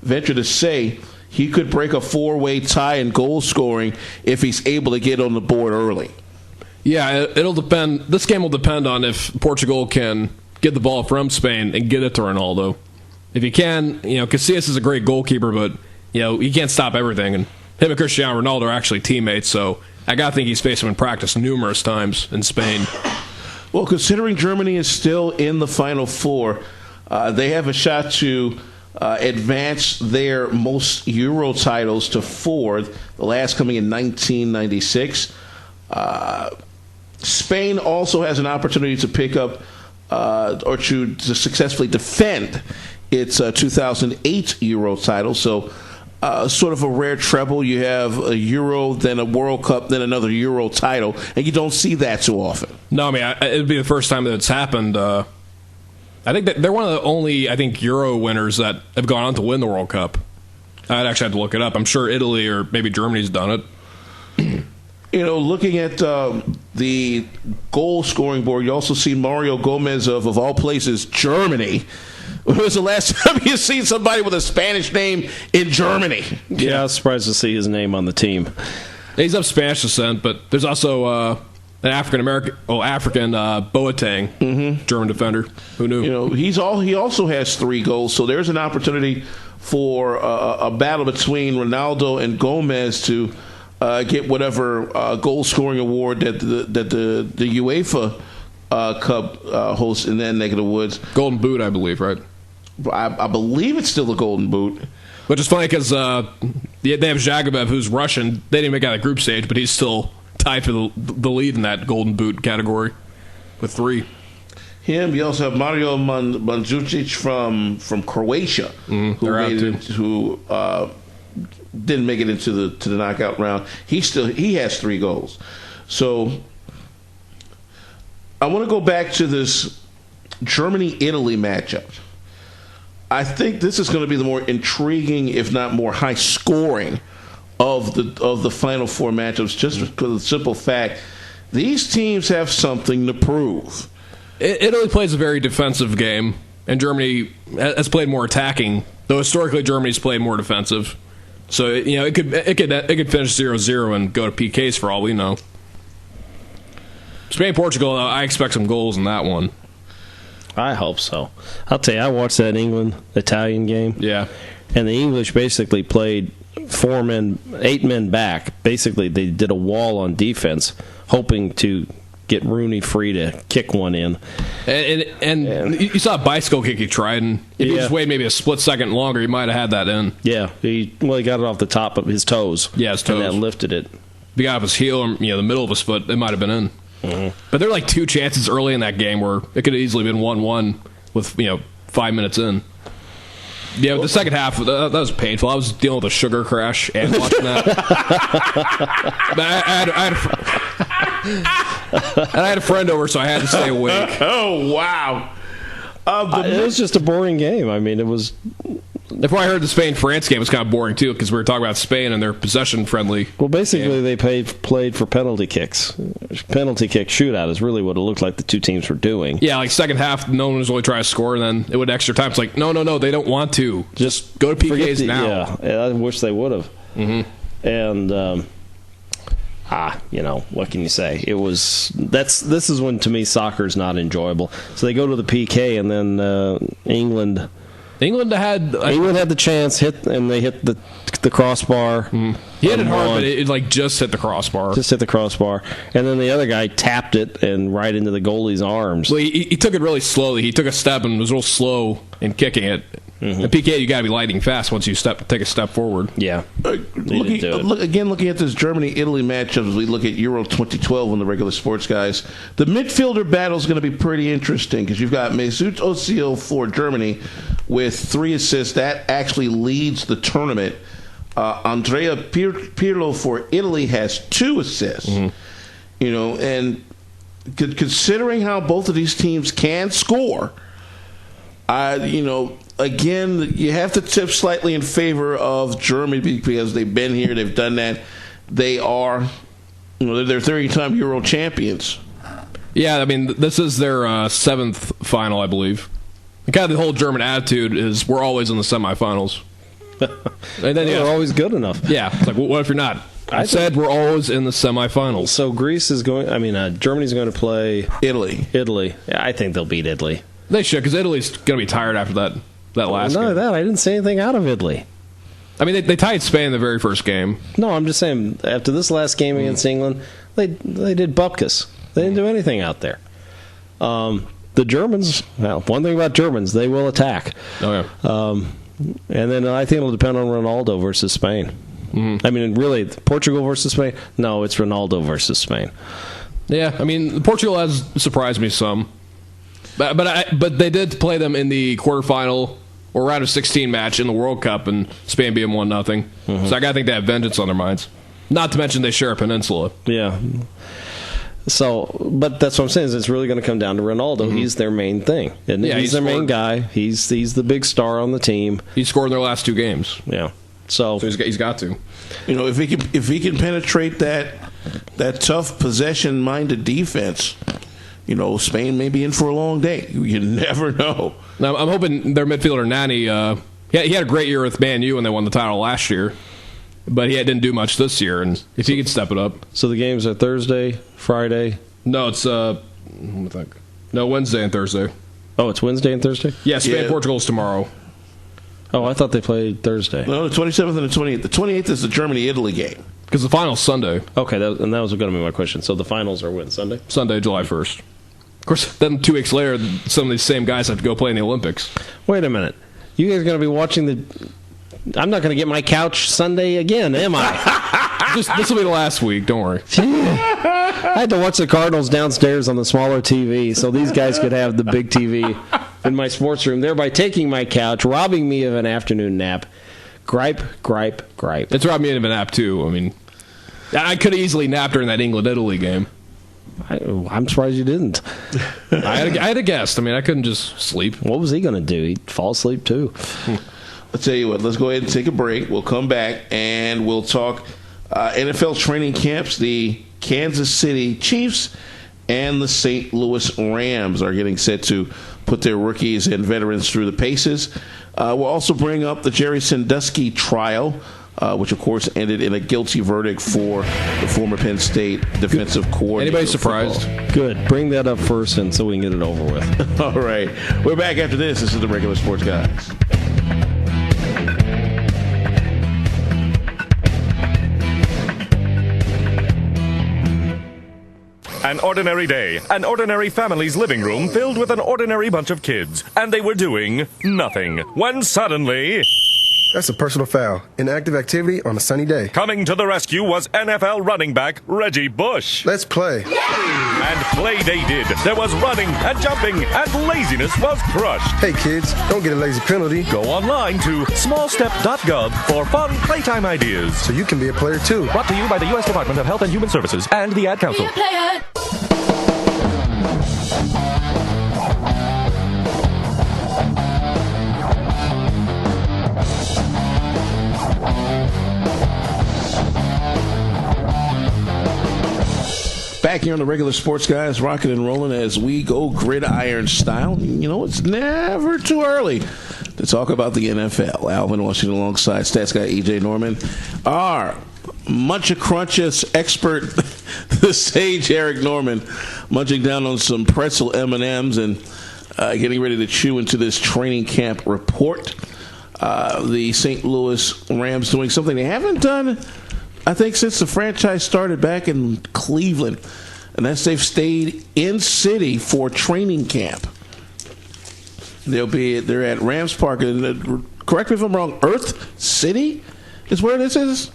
venture to say he could break a 4-way tie in goal scoring if he's able to get on the board early. Yeah, it'll depend. This game will depend on if Portugal can get the ball from Spain and get it to Ronaldo. If he can, you know, Casillas is a great goalkeeper, but you know he can't stop everything. And him and Cristiano Ronaldo are actually teammates, so I gotta think he's faced him in practice numerous times in Spain. Well, considering Germany is still in the Final Four, they have a shot to advance their most Euro titles to 4, the last coming in 1996. Spain also has an opportunity to pick up or to successfully defend its 2008 Euro title. So sort of a rare treble. You have a Euro, then a World Cup, then another Euro title, and you don't see that too often. No, I mean, it'd be the first time that it's happened. I think that they're one of the only, Euro winners that have gone on to win the World Cup. I'd actually have to look it up. I'm sure Italy or maybe Germany's done it. You know, looking at the goal-scoring board, you also see Mario Gomez of all places, Germany. When was the last time you seen somebody with a Spanish name in Germany? Yeah, I was surprised to see his name on the team. He's of Spanish descent, but there's also an African Boateng, German defender. Who knew? You know, he also has 3 goals, so there's an opportunity for a battle between Ronaldo and Gomez to get whatever goal-scoring award that the UEFA Cup hosts in that neck of the woods. Golden Boot, I believe, right? I believe it's still a Golden Boot. Which is funny because they have Zhagabev, who's Russian. They didn't make it out of the group stage, but he's still tied for the lead in that Golden Boot category with 3. Him. You also have Mario Mandzukic from Croatia, who didn't make it into the knockout round. He has 3 goals. So I want to go back to this Germany-Italy matchup. I think this is going to be the more intriguing, if not more high-scoring, of the Final Four matchups, just because of the simple fact these teams have something to prove. Italy plays a very defensive game, and Germany has played more attacking, though historically Germany's played more defensive. So you know it could finish 0-0 and go to PKs for all we know. Spain-Portugal, I expect some goals in that one. I hope so. I'll tell you, I watched that England-Italian game. Yeah. And the English basically played 8 men back. Basically, they did a wall on defense, hoping to get Rooney free to kick one in. And you saw a bicycle kick he tried, and if he just waited maybe a split second longer, he might have had that in. Yeah. He got it off the top of his toes. Yeah, his toes. And that lifted it. If he got off his heel or the middle of his foot, it might have been in. Mm-hmm. But there were like 2 chances early in that game where it could have easily been 1-1 with 5 minutes in. Yeah, the second half that was painful. I was dealing with a sugar crash and watching that. But I had a friend over, so I had to stay awake. Oh wow! It was just a boring game. I mean, it was. Before I heard the Spain-France game was kind of boring, too, because we were talking about Spain and their possession-friendly Well, basically, game. They played for penalty kicks. Penalty kick shootout is really what it looked like the 2 teams were doing. Yeah, like second half, no one was really trying to score, and then it would extra time. It's like, no, they don't want to. Just go to PKs now. Yeah, I wish they would have. Mm-hmm. And, what can you say? This is when, to me, soccer's not enjoyable. So they go to the PK, and then England England had the chance, and they hit the crossbar. He hit it hard, but it just hit the crossbar. Just hit the crossbar. And then the other guy tapped it and right into the goalie's arms. Well, he took it really slowly. He took a step and was real slow in kicking it. At PK, you got to be lightning fast once you take a step forward. Yeah. Looking at this Germany-Italy matchup as we look at Euro 2012 on the regular sports guys, the midfielder battle is going to be pretty interesting because you've got Mesut Ozil for Germany with 3 assists. That actually leads the tournament. Andrea Pirlo for Italy has 2 assists. And considering how both of these teams can score, again, you have to tip slightly in favor of Germany because they've been here, they've done that. They are, they're 30-time Euro champions. Yeah, I mean, this is their 7th final, I believe. Kind of the whole German attitude is we're always in the semifinals. And then they're always good enough. Yeah, it's like, what if you're not? I said we're always in the semifinals. So Greece is Germany's going to play Italy. Yeah, I think they'll beat Italy. They should, because Italy's going to be tired after that last game. None of that. I didn't say anything out of Italy. I mean, they tied Spain in the very first game. No, I'm just saying, after this last game against England, they did bupkis. They didn't do anything out there. The Germans, one thing about Germans, they will attack. Oh, yeah. And then I think it'll depend on Ronaldo versus Spain. I mean, really, Portugal versus Spain? No, it's Ronaldo versus Spain. Yeah, I mean, Portugal has surprised me some. But they did play them in the quarterfinal or round of 16 match in the World Cup, and Spain beat them 1-0. So I gotta think they have vengeance on their minds. Not to mention they share a peninsula. Yeah. So, but that's what I'm saying is it's really going to come down to Ronaldo. He's their main thing. Yeah, he's their main guy. He's the big star on the team. He scored in their last 2 games. Yeah. So he's got to. If he can penetrate that tough possession-minded defense, Spain may be in for a long day. You never know. Now, I'm hoping their midfielder Nani. He had a great year with Man U when they won the title last year. But he didn't do much this year, and if he could step it up. So the games are Thursday, Friday? No, it's Wednesday and Thursday. Oh, it's Wednesday and Thursday? Yeah, Spain-Portugal is tomorrow. Oh, I thought they played Thursday. No, the 27th and the 28th. The 28th is the Germany-Italy game. Because the final's Sunday. Okay, that was going to be my question. So the finals are when, Sunday? Sunday, July 1st. Of course, then 2 weeks later, some of these same guys have to go play in the Olympics. Wait a minute. You guys are going to be watching I'm not going to get my couch Sunday again, am I? This will be the last week, don't worry. I had to watch the Cardinals downstairs on the smaller TV so these guys could have the big TV in my sports room, thereby taking my couch, robbing me of an afternoon nap. Gripe. It's robbed me of a nap, too. I mean, I could have easily napped during that England-Italy game. I'm surprised you didn't. I had a guess. I mean, I couldn't just sleep. What was he going to do? He'd fall asleep, too. I'll tell you what, let's go ahead and take a break. We'll come back and we'll talk NFL training camps. The Kansas City Chiefs and the St. Louis Rams are getting set to put their rookies and veterans through the paces. We'll also bring up the Jerry Sandusky trial, which, of course, ended in a guilty verdict for the former Penn State defensive coordinator. Anybody surprised? Good. Bring that up first and so we can get it over with. All right. We're back after this. This is the Regular Sports Guys. An ordinary day, an ordinary family's living room filled with an ordinary bunch of kids, and they were doing nothing. When suddenly... That's a personal foul. Inactive activity on a sunny day. Coming to the rescue was NFL running back Reggie Bush. Let's play. And play they did. There was running and jumping, and laziness was crushed. Hey kids, don't get a lazy penalty. Go online to smallstep.gov for fun playtime ideas. So you can be a player too. Brought to you by the U.S. Department of Health and Human Services and the Ad Council. Back here on the Regular Sports Guys, rocking and rolling as we go gridiron style. It's never too early to talk about the NFL. Alvin Washington alongside stats guy E.J. Norman. Our Muncha-Crunchus expert, the sage Eric Norman, munching down on some pretzel M&Ms. And getting ready to chew into this training camp report. The St. Louis Rams doing something they haven't done, I think, since the franchise started back in Cleveland. And that's they've stayed in city for training camp. They're at Rams Park. Correct me if I'm wrong, Earth City is where this is?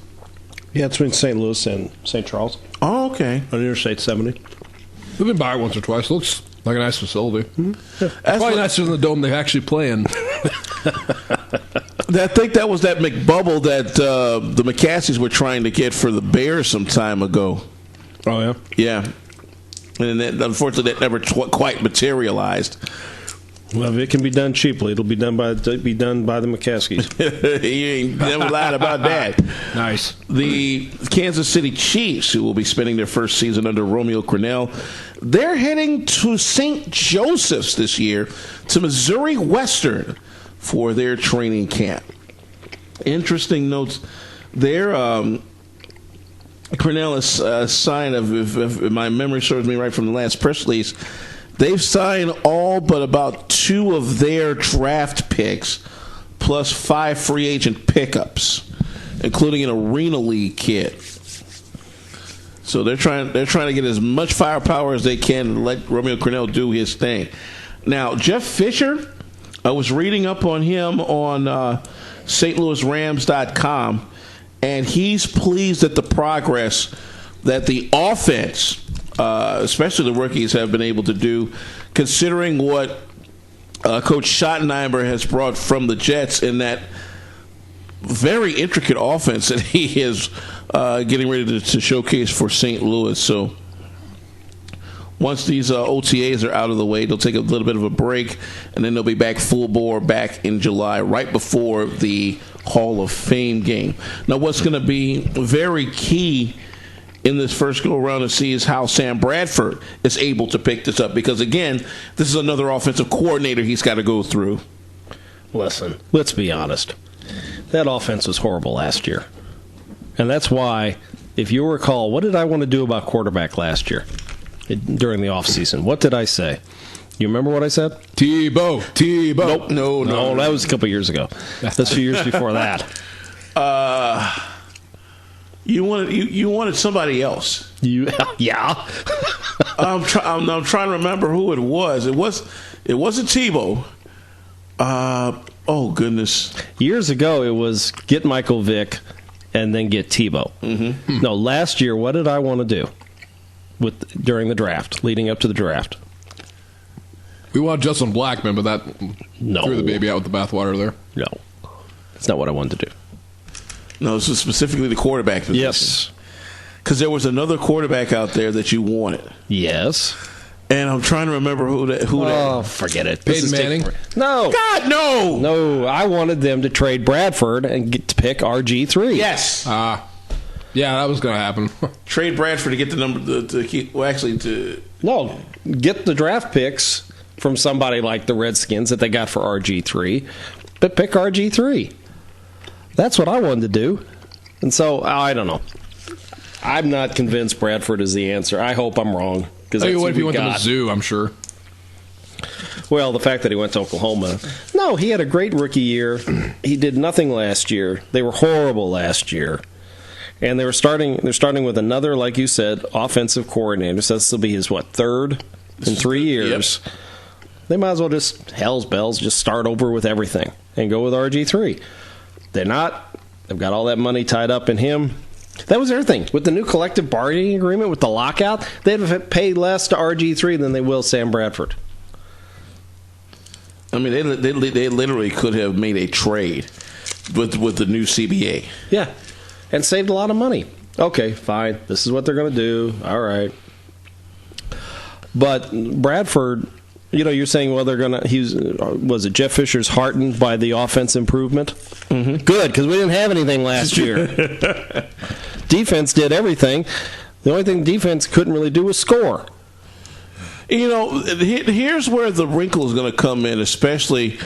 Yeah, it's between St. Louis and St. Charles. Oh, okay. On Interstate 70. We've been by it once or twice. It looks like a nice facility. Mm-hmm. Yeah. It's probably nicer than the dome they actually play in. I think that was that McBubble that the McCaskies were trying to get for the Bears some time ago. Oh, yeah? Yeah. And unfortunately, that never quite materialized. Well, if it can be done cheaply, it'll be done by the McCaskies. You ain't never lied about that. Nice. The Kansas City Chiefs, who will be spending their first season under Romeo Crennel, they're heading to St. Joseph's this year, to Missouri Western, for their training camp. Interesting notes there. Crennel is signed, if my memory serves me right from the last press release, they've signed all but about 2 of their draft picks, plus 5 free agent pickups, including an Arena League kid. So they're trying to get as much firepower as they can and let Romeo Crennel do his thing. Now, Jeff Fisher, I was reading up on him on stlouisrams.com, and he's pleased at the progress that the offense, especially the rookies, have been able to do, considering what Coach Schottenheimer has brought from the Jets in that very intricate offense that he is getting ready to showcase for St. Louis. So once these OTAs are out of the way, they'll take a little bit of a break, and then they'll be back full bore back in July, right before the Hall of Fame game. Now, what's going to be very key in this first go-around to see is how Sam Bradford is able to pick this up, because, again, this is another offensive coordinator he's got to go through. Listen, let's be honest. That offense was horrible last year. And that's why, if you recall, what did I want to do about quarterback last year during the offseason? What did I say? You remember what I said? Tebow. Nope. No, that was a couple years ago. That's a few years before that. You wanted somebody else. Yeah. I'm trying to remember who it was. It wasn't Tebow. Oh goodness. Years ago, it was get Michael Vick and then get Tebow. Mm-hmm. No, last year, what did I want to do during the draft, leading up to the draft? We want Justin Blackman, but that threw the baby out with the bathwater there. No, that's not what I wanted to do. No, this is specifically the quarterback position. Yes. Because there was another quarterback out there that you wanted. Yes. And I'm trying to remember who that. Oh, forget it. Peyton Manning? No. God, no. No, I wanted them to trade Bradford and get to pick RG3. Yes. Yeah, that was going to happen. Trade Bradford to get the number to keep. Well, actually, to no, get the draft picks from somebody like the Redskins that they got for RG3, but pick RG3. That's what I wanted to do. And so, I don't know. I'm not convinced Bradford is the answer. I hope I'm wrong. What if he went to Mizzou, I'm sure. Well, the fact that he went to Oklahoma. No, he had a great rookie year. He did nothing last year. They were horrible last year. And they're starting with another, like you said, offensive coordinator. So this will be his, third in 3 years. Yep. They might as well just, hell's bells, just start over with everything and go with RG3. They're not. They've got all that money tied up in him. That was their thing. With the new collective bargaining agreement, with the lockout, they'd have paid less to RG3 than they will Sam Bradford. I mean, they literally could have made a trade with the new CBA. Yeah, and saved a lot of money. Okay, fine. This is what they're going to do. All right. But Bradford, you're saying, well, they're going to. Was it Jeff Fisher's heartened by the offense improvement? Mm-hmm. Good, because we didn't have anything last year. Defense did everything. The only thing defense couldn't really do was score. Here's where the wrinkle is going to come in, especially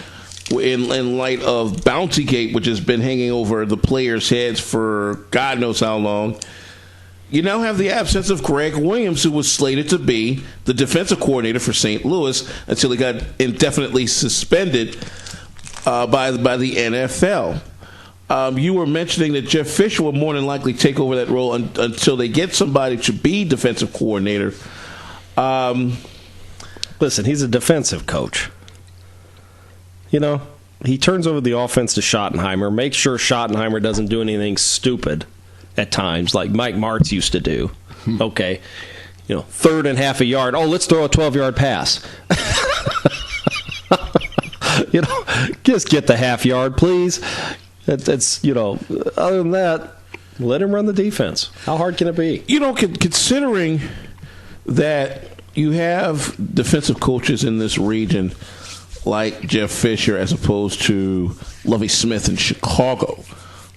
in light of Bountygate, which has been hanging over the players' heads for God knows how long. you now have the absence of Greg Williams, who was slated to be the defensive coordinator for St. Louis until he got indefinitely suspended by the NFL. You were mentioning that Jeff Fisher will more than likely take over that role until they get somebody to be defensive coordinator. Listen, he's a defensive coach. You know, he turns over the offense to Schottenheimer, makes sure Schottenheimer doesn't do anything stupid at times, like Mike Martz used to do. Okay, 3rd and half a yard. Oh, let's throw a 12-yard pass. Just get the half yard, please. That's other than that, let him run the defense. How hard can it be? Considering that you have defensive coaches in this region like Jeff Fisher as opposed to Lovie Smith in Chicago,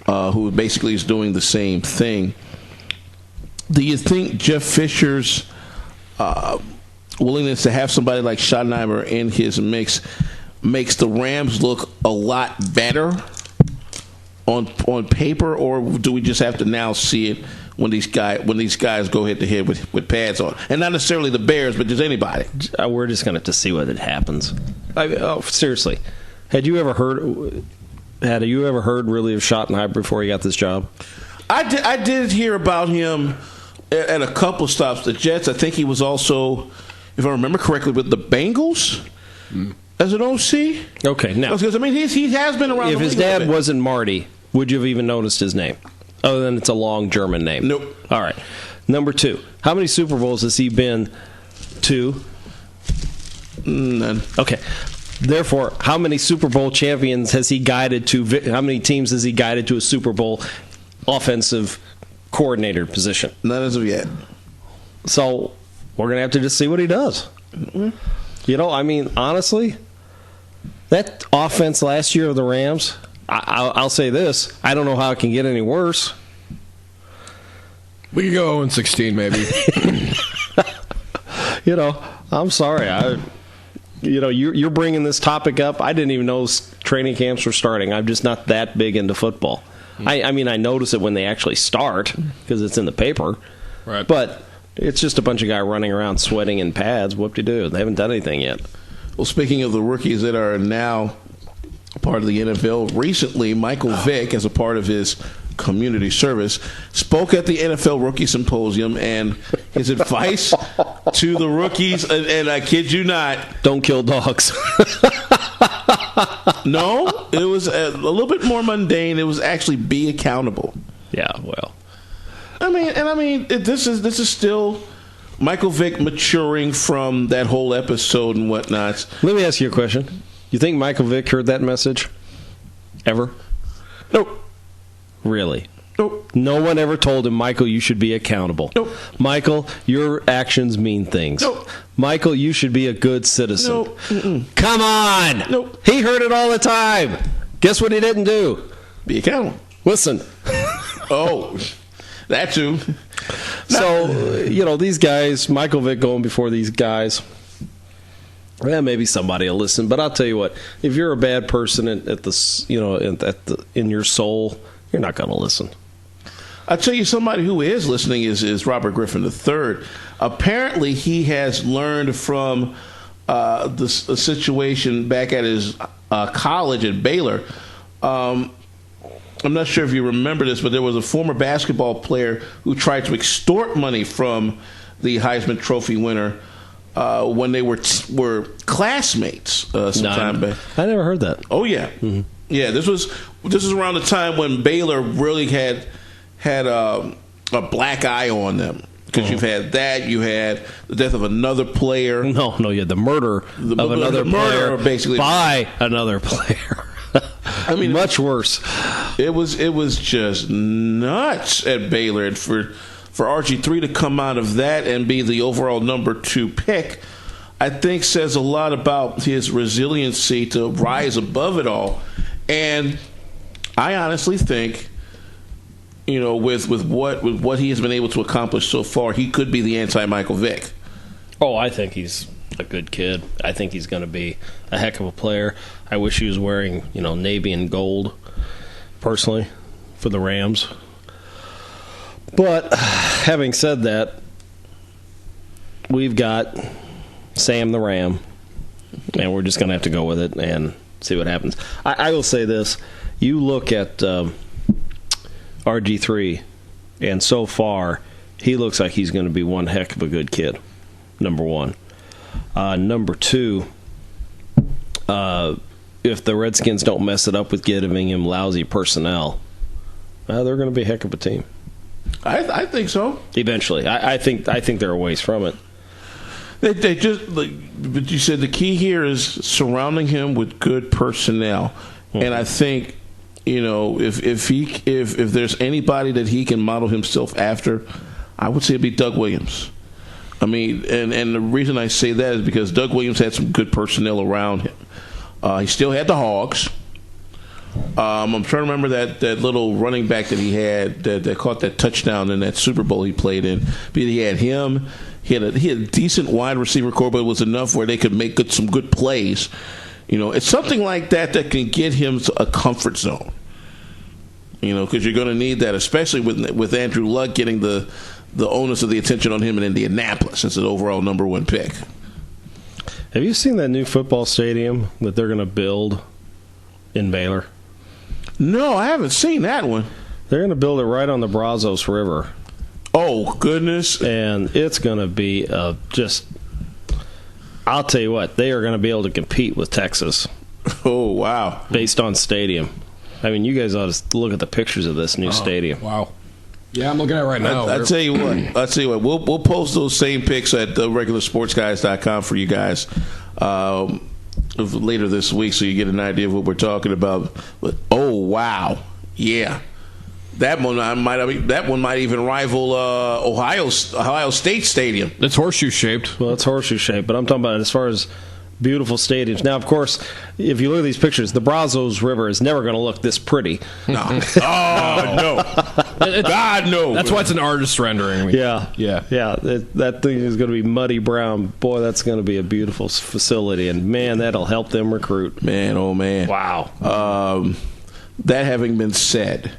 who basically is doing the same thing. Do you think Jeff Fisher's willingness to have somebody like Schottenheimer in his mix makes the Rams look a lot better on paper, or do we just have to now see it when these guys go head to head with pads on, and not necessarily the Bears, but just anybody? We're just going to have to see what it happens. Seriously, had you ever heard really of Schottenheimer before he got this job? I did hear about him at a couple stops. The Jets. I think he was also, if I remember correctly, with the Bengals. As an OC? Okay, now. Because, he has been around. If his dad wasn't Marty, would you have even noticed his name? Other than it's a long German name. Nope. All right. Number 2, how many Super Bowls has he been to? None. Okay. Therefore, how many Super Bowl champions has he guided to? How many teams has he guided to a Super Bowl offensive coordinator position? None as of yet. So, we're going to have to just see what he does. Mm-hmm. Honestly, that offense last year of the Rams, I'll say this, I don't know how it can get any worse. We could go 0-16 maybe. I'm sorry. You're bringing this topic up. I didn't even know training camps were starting. I'm just not that big into football. I notice it when they actually start because it's in the paper. Right. But it's just a bunch of guys running around sweating in pads. Whoop-de-doo. They haven't done anything yet. Well, speaking of the rookies that are now part of the NFL, recently Michael Vick, as a part of his community service, spoke at the NFL Rookie Symposium, and his advice to the rookies, and I kid you not, don't kill dogs. No, it was a little bit more mundane. It was actually be accountable. Yeah, well. This is still Michael Vick maturing from that whole episode and whatnot. Let me ask you a question. You think Michael Vick heard that message? Ever? Nope. Really? Nope. No one ever told him, Michael, you should be accountable. Nope. Michael, your actions mean things. Nope. Michael, you should be a good citizen. Nope. Mm-mm. Come on! Nope. He heard it all the time. Guess what he didn't do? Be accountable. Listen. Oh, that too. So, these guys, Michael Vick going before these guys, maybe somebody will listen. But I'll tell you what, if you're a bad person in your soul, you're not going to listen. I'll tell you, somebody who is listening is Robert Griffin III. Apparently, he has learned from the situation back at his college at Baylor. I'm not sure if you remember this, but there was a former basketball player who tried to extort money from the Heisman Trophy winner when they were classmates sometime back. I never heard that. Oh yeah, mm-hmm. Yeah. This was around the time when Baylor really had a black eye on them. Because you've had that, you had the death of another player. No, you had the murder of another player basically by another player. Much worse. It was just nuts at Baylor, and for RG3 to come out of that and be the overall number 2 pick, I think says a lot about his resiliency to rise above it all. And I honestly think, with what he has been able to accomplish so far, he could be the anti-Michael Vick. Oh, I think he's a good kid. I think he's going to be a heck of a player. I wish he was wearing, navy and gold, personally, for the Rams. But having said that, we've got Sam the Ram, and we're just going to have to go with it and see what happens. I will say this. You look at RG3, and so far, he looks like he's going to be one heck of a good kid, number one. Number two, if the Redskins don't mess it up with giving him lousy personnel, they're going to be a heck of a team. I think so. Eventually. I think they're a ways from it. They just, but you said the key here is surrounding him with good personnel. Mm-hmm. And I think, if there's anybody that he can model himself after, I would say it'd be Doug Williams. I mean, and the reason I say that is because Doug Williams had some good personnel around him. He still had the Hogs. I'm trying to remember that little running back that he had that caught that touchdown in that Super Bowl he played in. But he had him. He had a decent wide receiver core, but it was enough where they could make some good plays. It's something like that can get him to a comfort zone. Because you're going to need that, especially with Andrew Luck getting the onus of the attention on him in Indianapolis as an overall number one pick. Have you seen that new football stadium that they're going to build in Baylor? No, I haven't seen that one. They're going to build it right on the Brazos River. Oh, goodness. And it's going to be I'll tell you what, they are going to be able to compete with Texas. Oh, wow. Based on stadium. I mean, you guys ought to look at the pictures of this new stadium. Wow. Yeah, I'm looking at it right now. I'll tell you what. We'll post those same pics at regularsportsguys.com for you guys later this week, so you get an idea of what we're talking about. But oh wow, yeah, that one might even rival Ohio State Stadium. It's horseshoe shaped. Well, it's horseshoe shaped, but I'm talking about as far as beautiful stadiums. Now, of course, if you look at these pictures, the Brazos River is never going to look this pretty. No. Oh, no. God, no. That's why it's an artist rendering. Yeah. That thing is going to be muddy brown. Boy, that's going to be a beautiful facility, and, man, that'll help them recruit. Man, oh, man. Wow. That having been said,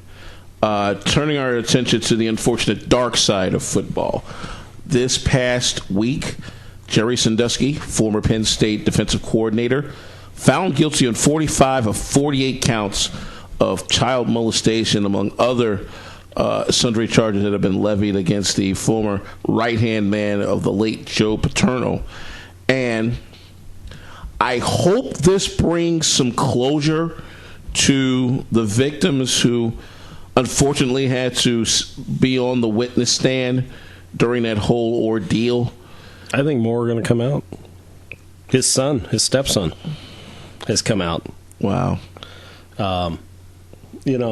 turning our attention to the unfortunate dark side of football, this past week, Jerry Sandusky, former Penn State defensive coordinator, found guilty on 45 of 48 counts of child molestation, among other sundry charges that have been levied against the former right-hand man of the late Joe Paterno. And I hope this brings some closure to the victims who unfortunately had to be on the witness stand during that whole ordeal. I think more are going to come out. His stepson, has come out. Wow. They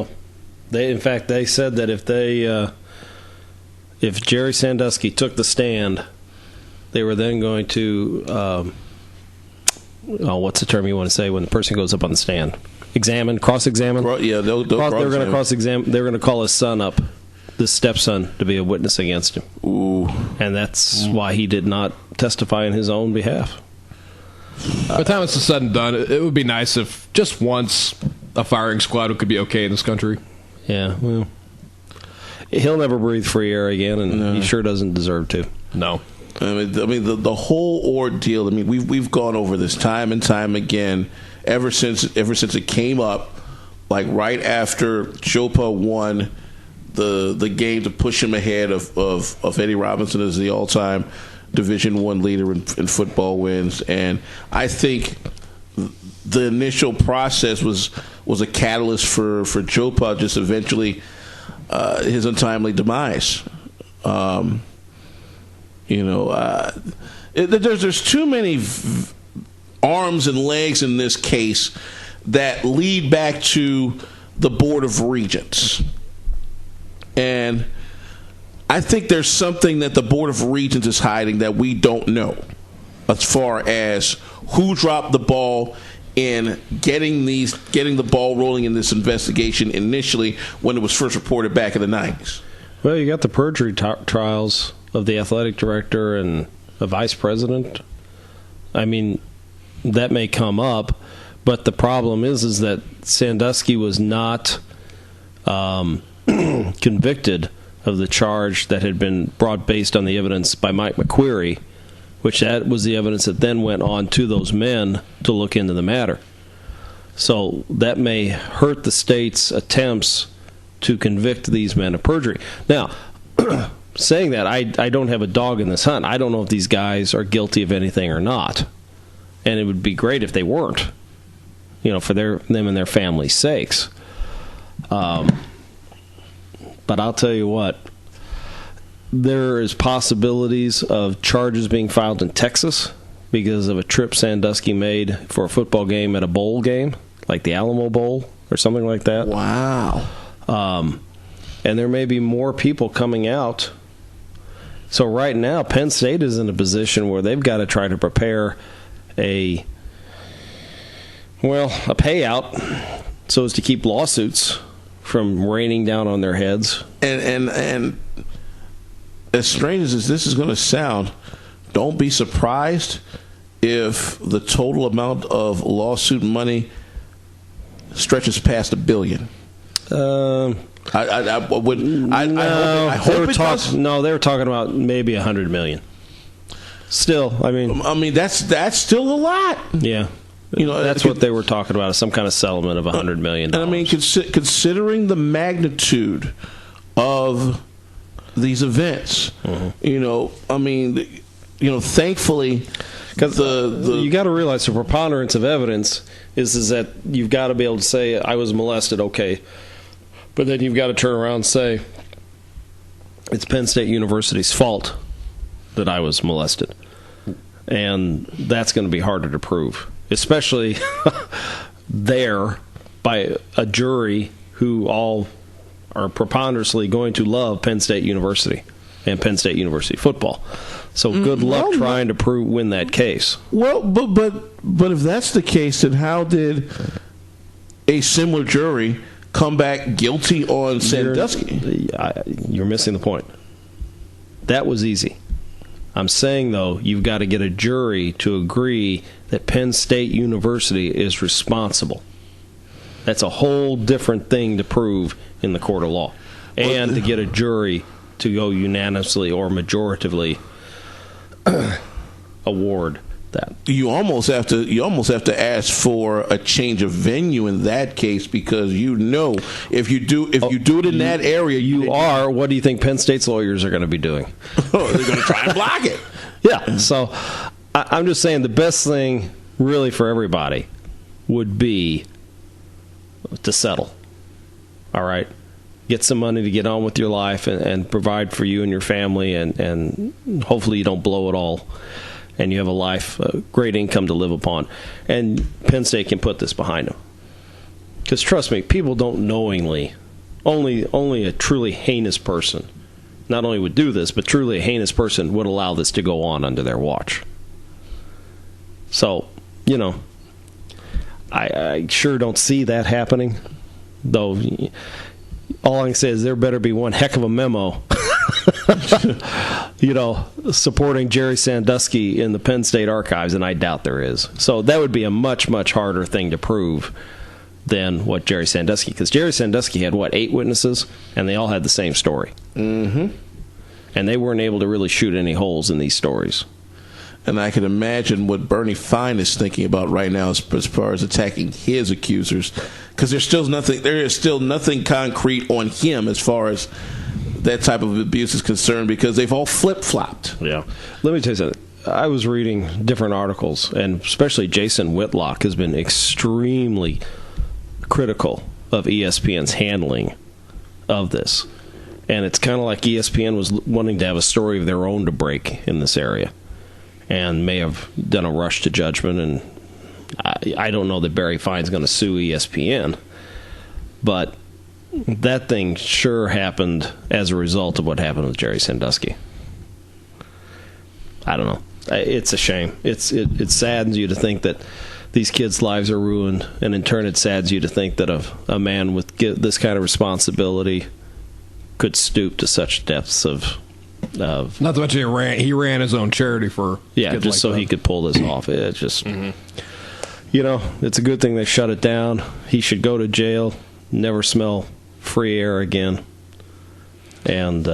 said that if Jerry Sandusky took the stand, they were then going to, what's the term you want to say when the person goes up on the stand? Cross-examine? They're going to cross-examine. They're going to call his son up, the stepson, to be a witness against him. Ooh. And that's why he did not testify on his own behalf. By the time it's said and done, it would be nice if just once a firing squad could be okay in this country. Yeah, well, he'll never breathe free air again, and he sure doesn't deserve to. No. I mean, the whole ordeal. I mean, we've gone over this time and time again ever since it came up, like right after Chopa won the game to push him ahead of Eddie Robinson as the all-time Division I leader in football wins. And I think the initial process was a catalyst for Chopa just eventually his untimely demise. There's too many arms and legs in this case that lead back to the Board of Regents. And I think there's something that the Board of Regents is hiding that we don't know as far as who dropped the ball in getting the ball rolling in this investigation initially when it was first reported back in the 90s. Well, you got the perjury trials of the athletic director and the vice president. I mean, that may come up, but the problem is that Sandusky was not convicted of the charge that had been brought based on the evidence by Mike McQueary, which that was the evidence that then went on to those men to look into the matter. So that may hurt the state's attempts to convict these men of perjury. Now, saying that, I don't have a dog in this hunt. I don't know if these guys are guilty of anything or not. And it would be great if they weren't, for them and their families' sakes. But I'll tell you what, there is possibilities of charges being filed in Texas because of a trip Sandusky made for a football game at a bowl game, like the Alamo Bowl or something like that. Wow. And there may be more people coming out. So right now, Penn State is in a position where they've got to try to prepare a payout so as to keep lawsuits from raining down on their heads. And as strange as this is going to sound, don't be surprised if the total amount of lawsuit money stretches past $1 billion. I hope it does. No, they were talking about maybe $100 million. Still, I mean, that's still a lot. Yeah. That's what they were talking about, some kind of settlement of $100 million. And I mean, considering the magnitude of these events, thankfully, because you got to realize the preponderance of evidence is that you've got to be able to say I was molested, okay, but then you've got to turn around and say it's Penn State University's fault that I was molested, and that's going to be harder to prove. Especially there by a jury who all are preponderously going to love Penn State University and Penn State University football. So good luck trying to win that case. Well, but if that's the case, then how did a similar jury come back guilty on Sandusky? You're missing the point. That was easy. I'm saying, though, you've got to get a jury to agree that Penn State University is responsible. That's a whole different thing to prove in the court of law. And to get a jury to go unanimously or majoritively award that. You almost have to ask for a change of venue in that case, because if you do it in that area, what do you think Penn State's lawyers are going to be doing? They're going to try and block it. Yeah. So I'm just saying the best thing really for everybody would be to settle. All right. Get some money to get on with your life and provide for you and your family, and hopefully you don't blow it all. And you have a great income to live upon. And Penn State can put this behind them. Because trust me, people don't knowingly, only a truly heinous person not only would do this, but truly a heinous person would allow this to go on under their watch. So, I sure don't see that happening. Though, all I can say is there better be one heck of a memo supporting Jerry Sandusky in the Penn State archives, and I doubt there is. So that would be a much, much harder thing to prove than what Jerry Sandusky, because Jerry Sandusky had, 8 witnesses, and they all had the same story. Mm-hmm. And they weren't able to really shoot any holes in these stories. And I can imagine what Bernie Fine is thinking about right now as far as attacking his accusers, because there is still nothing concrete on him as far as that type of abuse is concerned, because they've all flip-flopped. Yeah. Let me tell you something. I was reading different articles, and especially Jason Whitlock has been extremely critical of ESPN's handling of this. And it's kind of like ESPN was wanting to have a story of their own to break in this area, and may have done a rush to judgment. And I don't know that Barry Fine's going to sue ESPN, but that thing sure happened as a result of what happened with Jerry Sandusky. I don't know. It's a shame. It saddens you to think that these kids' lives are ruined, and in turn it saddens you to think that a man with this kind of responsibility could stoop to such depths of not to mention he ran his own charity for just like so that. He could pull this off. It just it's a good thing they shut it down. He should go to jail, never smell free air again. And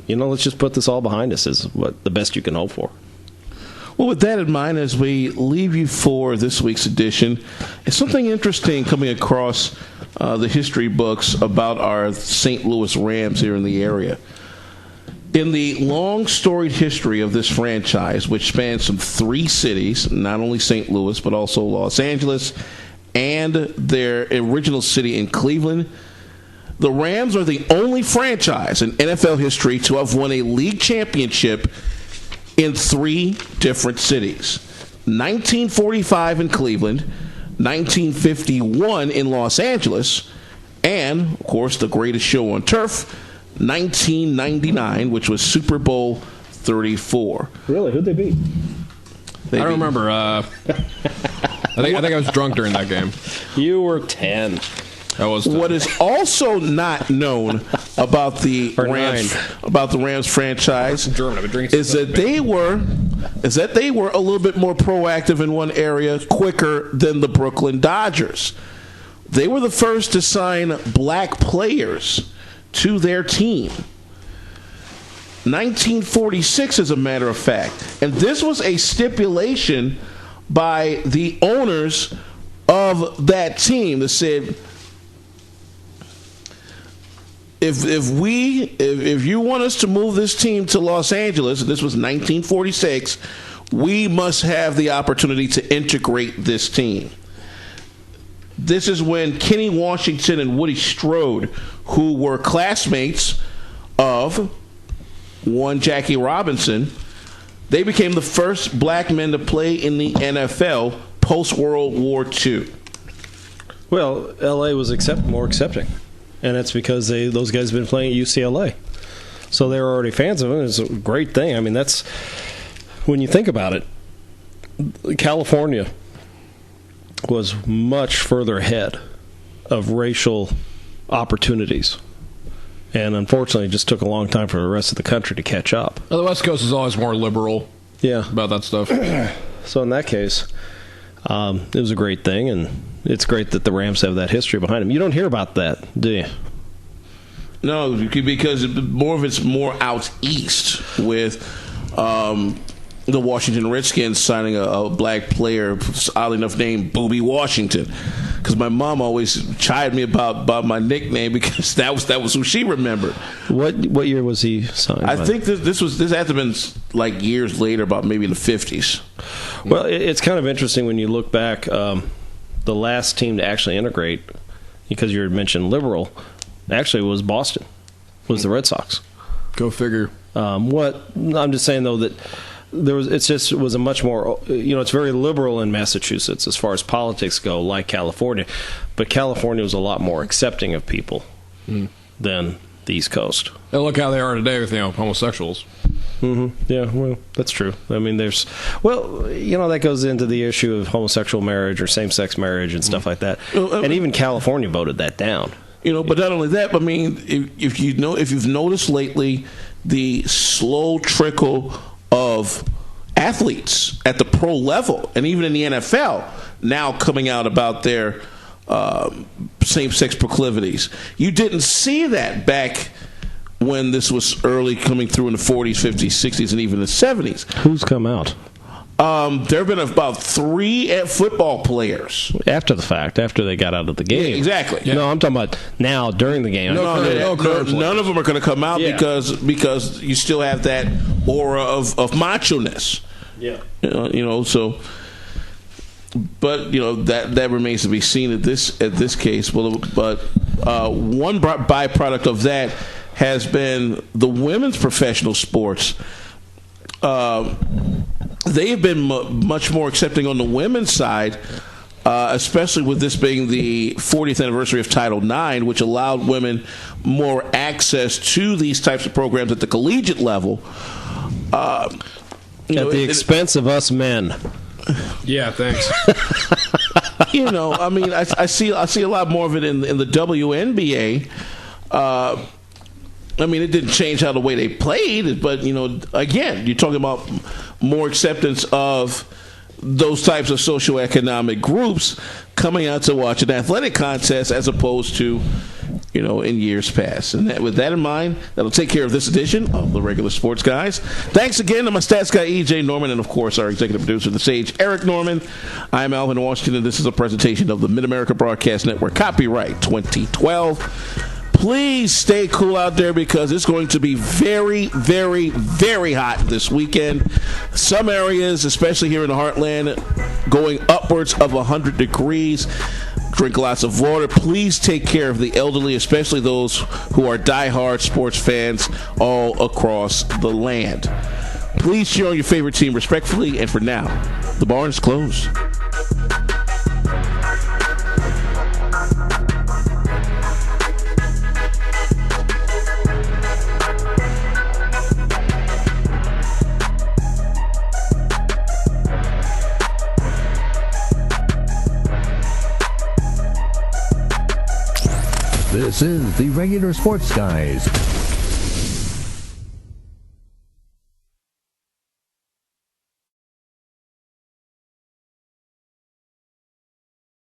let's just put this all behind us is what the best you can hope for. Well, with that in mind, as we leave you for this week's edition, it's something interesting coming across the history books about our St. Louis Rams here in the area. In the long storied history of this franchise, which spans some 3 cities, not only St. Louis, but also Los Angeles and their original city in Cleveland, the Rams are the only franchise in NFL history to have won a league championship in 3 different cities. 1945 in Cleveland, 1951 in Los Angeles, and, of course, the greatest show on turf, 1999, which was Super Bowl 34. Really? Who'd they beat? I don't remember. I think I was drunk during that game. You were 10. I was 10. What is also not known about the Rams franchise is that they were a little bit more proactive in one area quicker than the Brooklyn Dodgers. They were the first to sign black players to their team. 1946, as a matter of fact. And this was a stipulation by the owners of that team that said, if you want us to move this team to Los Angeles, and this was 1946, we must have the opportunity to integrate this team. This is when Kenny Washington and Woody Strode, who were classmates of one Jackie Robinson, they became the first black men to play in the NFL post-World War II. Well, L.A. was more accepting, and that's because those guys have been playing at UCLA. So they were already fans of it. It's a great thing. I mean, that's, when you think about it, California was much further ahead of racial opportunities. And unfortunately, it just took a long time for the rest of the country to catch up. Well, the West Coast is always more liberal about that stuff. So in that case, it was a great thing, and it's great that the Rams have that history behind them. You don't hear about that, do you? No, because it's more out east with the Washington Redskins signing a black player, oddly enough named Booby Washington. Because my mom always chided me about my nickname because that was who she remembered. What year was he signed? I think this had to have been like years later, about maybe in the 50s. Well, it's kind of interesting when you look back. The last team to actually integrate, because you had mentioned liberal, actually was Boston, was the Red Sox. Go figure. I'm just saying though that it was a much more, it's very liberal in Massachusetts as far as politics go, like California, but California was a lot more accepting of people than the East Coast. And look how they are today with homosexuals. Mm-hmm. Yeah, well, that's true. I mean, that goes into the issue of homosexual marriage or same-sex marriage and stuff like that. And even California voted that down. But not only that, but I mean, if you've noticed lately, the slow trickle of athletes at the pro level and even in the NFL now coming out about their same-sex proclivities. You didn't see that back when this was early coming through in the 40s, 50s, 60s, and even the 70s. Who's come out? There have been about 3 football players. After the fact, after they got out of the game. Yeah, exactly. Yeah. No, I'm talking about now, during the game. None of them are going to come out because you still have that aura of macho-ness. Yeah. So... But that remains to be seen at this case. Well, but one byproduct of that has been the women's professional sports. They have been much more accepting on the women's side, especially with this being the 40th anniversary of Title IX, which allowed women more access to these types of programs at the collegiate level. At the expense of us men. Yeah, thanks. I mean, I see a lot more of it in the WNBA. I mean, it didn't change how the way they played, but again, you're talking about more acceptance of those types of socioeconomic groups coming out to watch an athletic contest as opposed to in years past. And with that in mind, that'll take care of this edition of the Regular Sports Guys. Thanks again to my stats guy, E.J. Norman, and, of course, our executive producer, the Sage, Eric Norman. I'm Alvin Washington, and this is a presentation of the Mid-America Broadcast Network. Copyright 2012. Please stay cool out there because it's going to be very, very, very hot this weekend. Some areas, especially here in the heartland, going upwards of 100 degrees. Drink lots of water. Please take care of the elderly, especially those who are diehard sports fans all across the land. Please cheer on your favorite team respectfully, and for now, the barn is closed. This is the Regular Sports Guys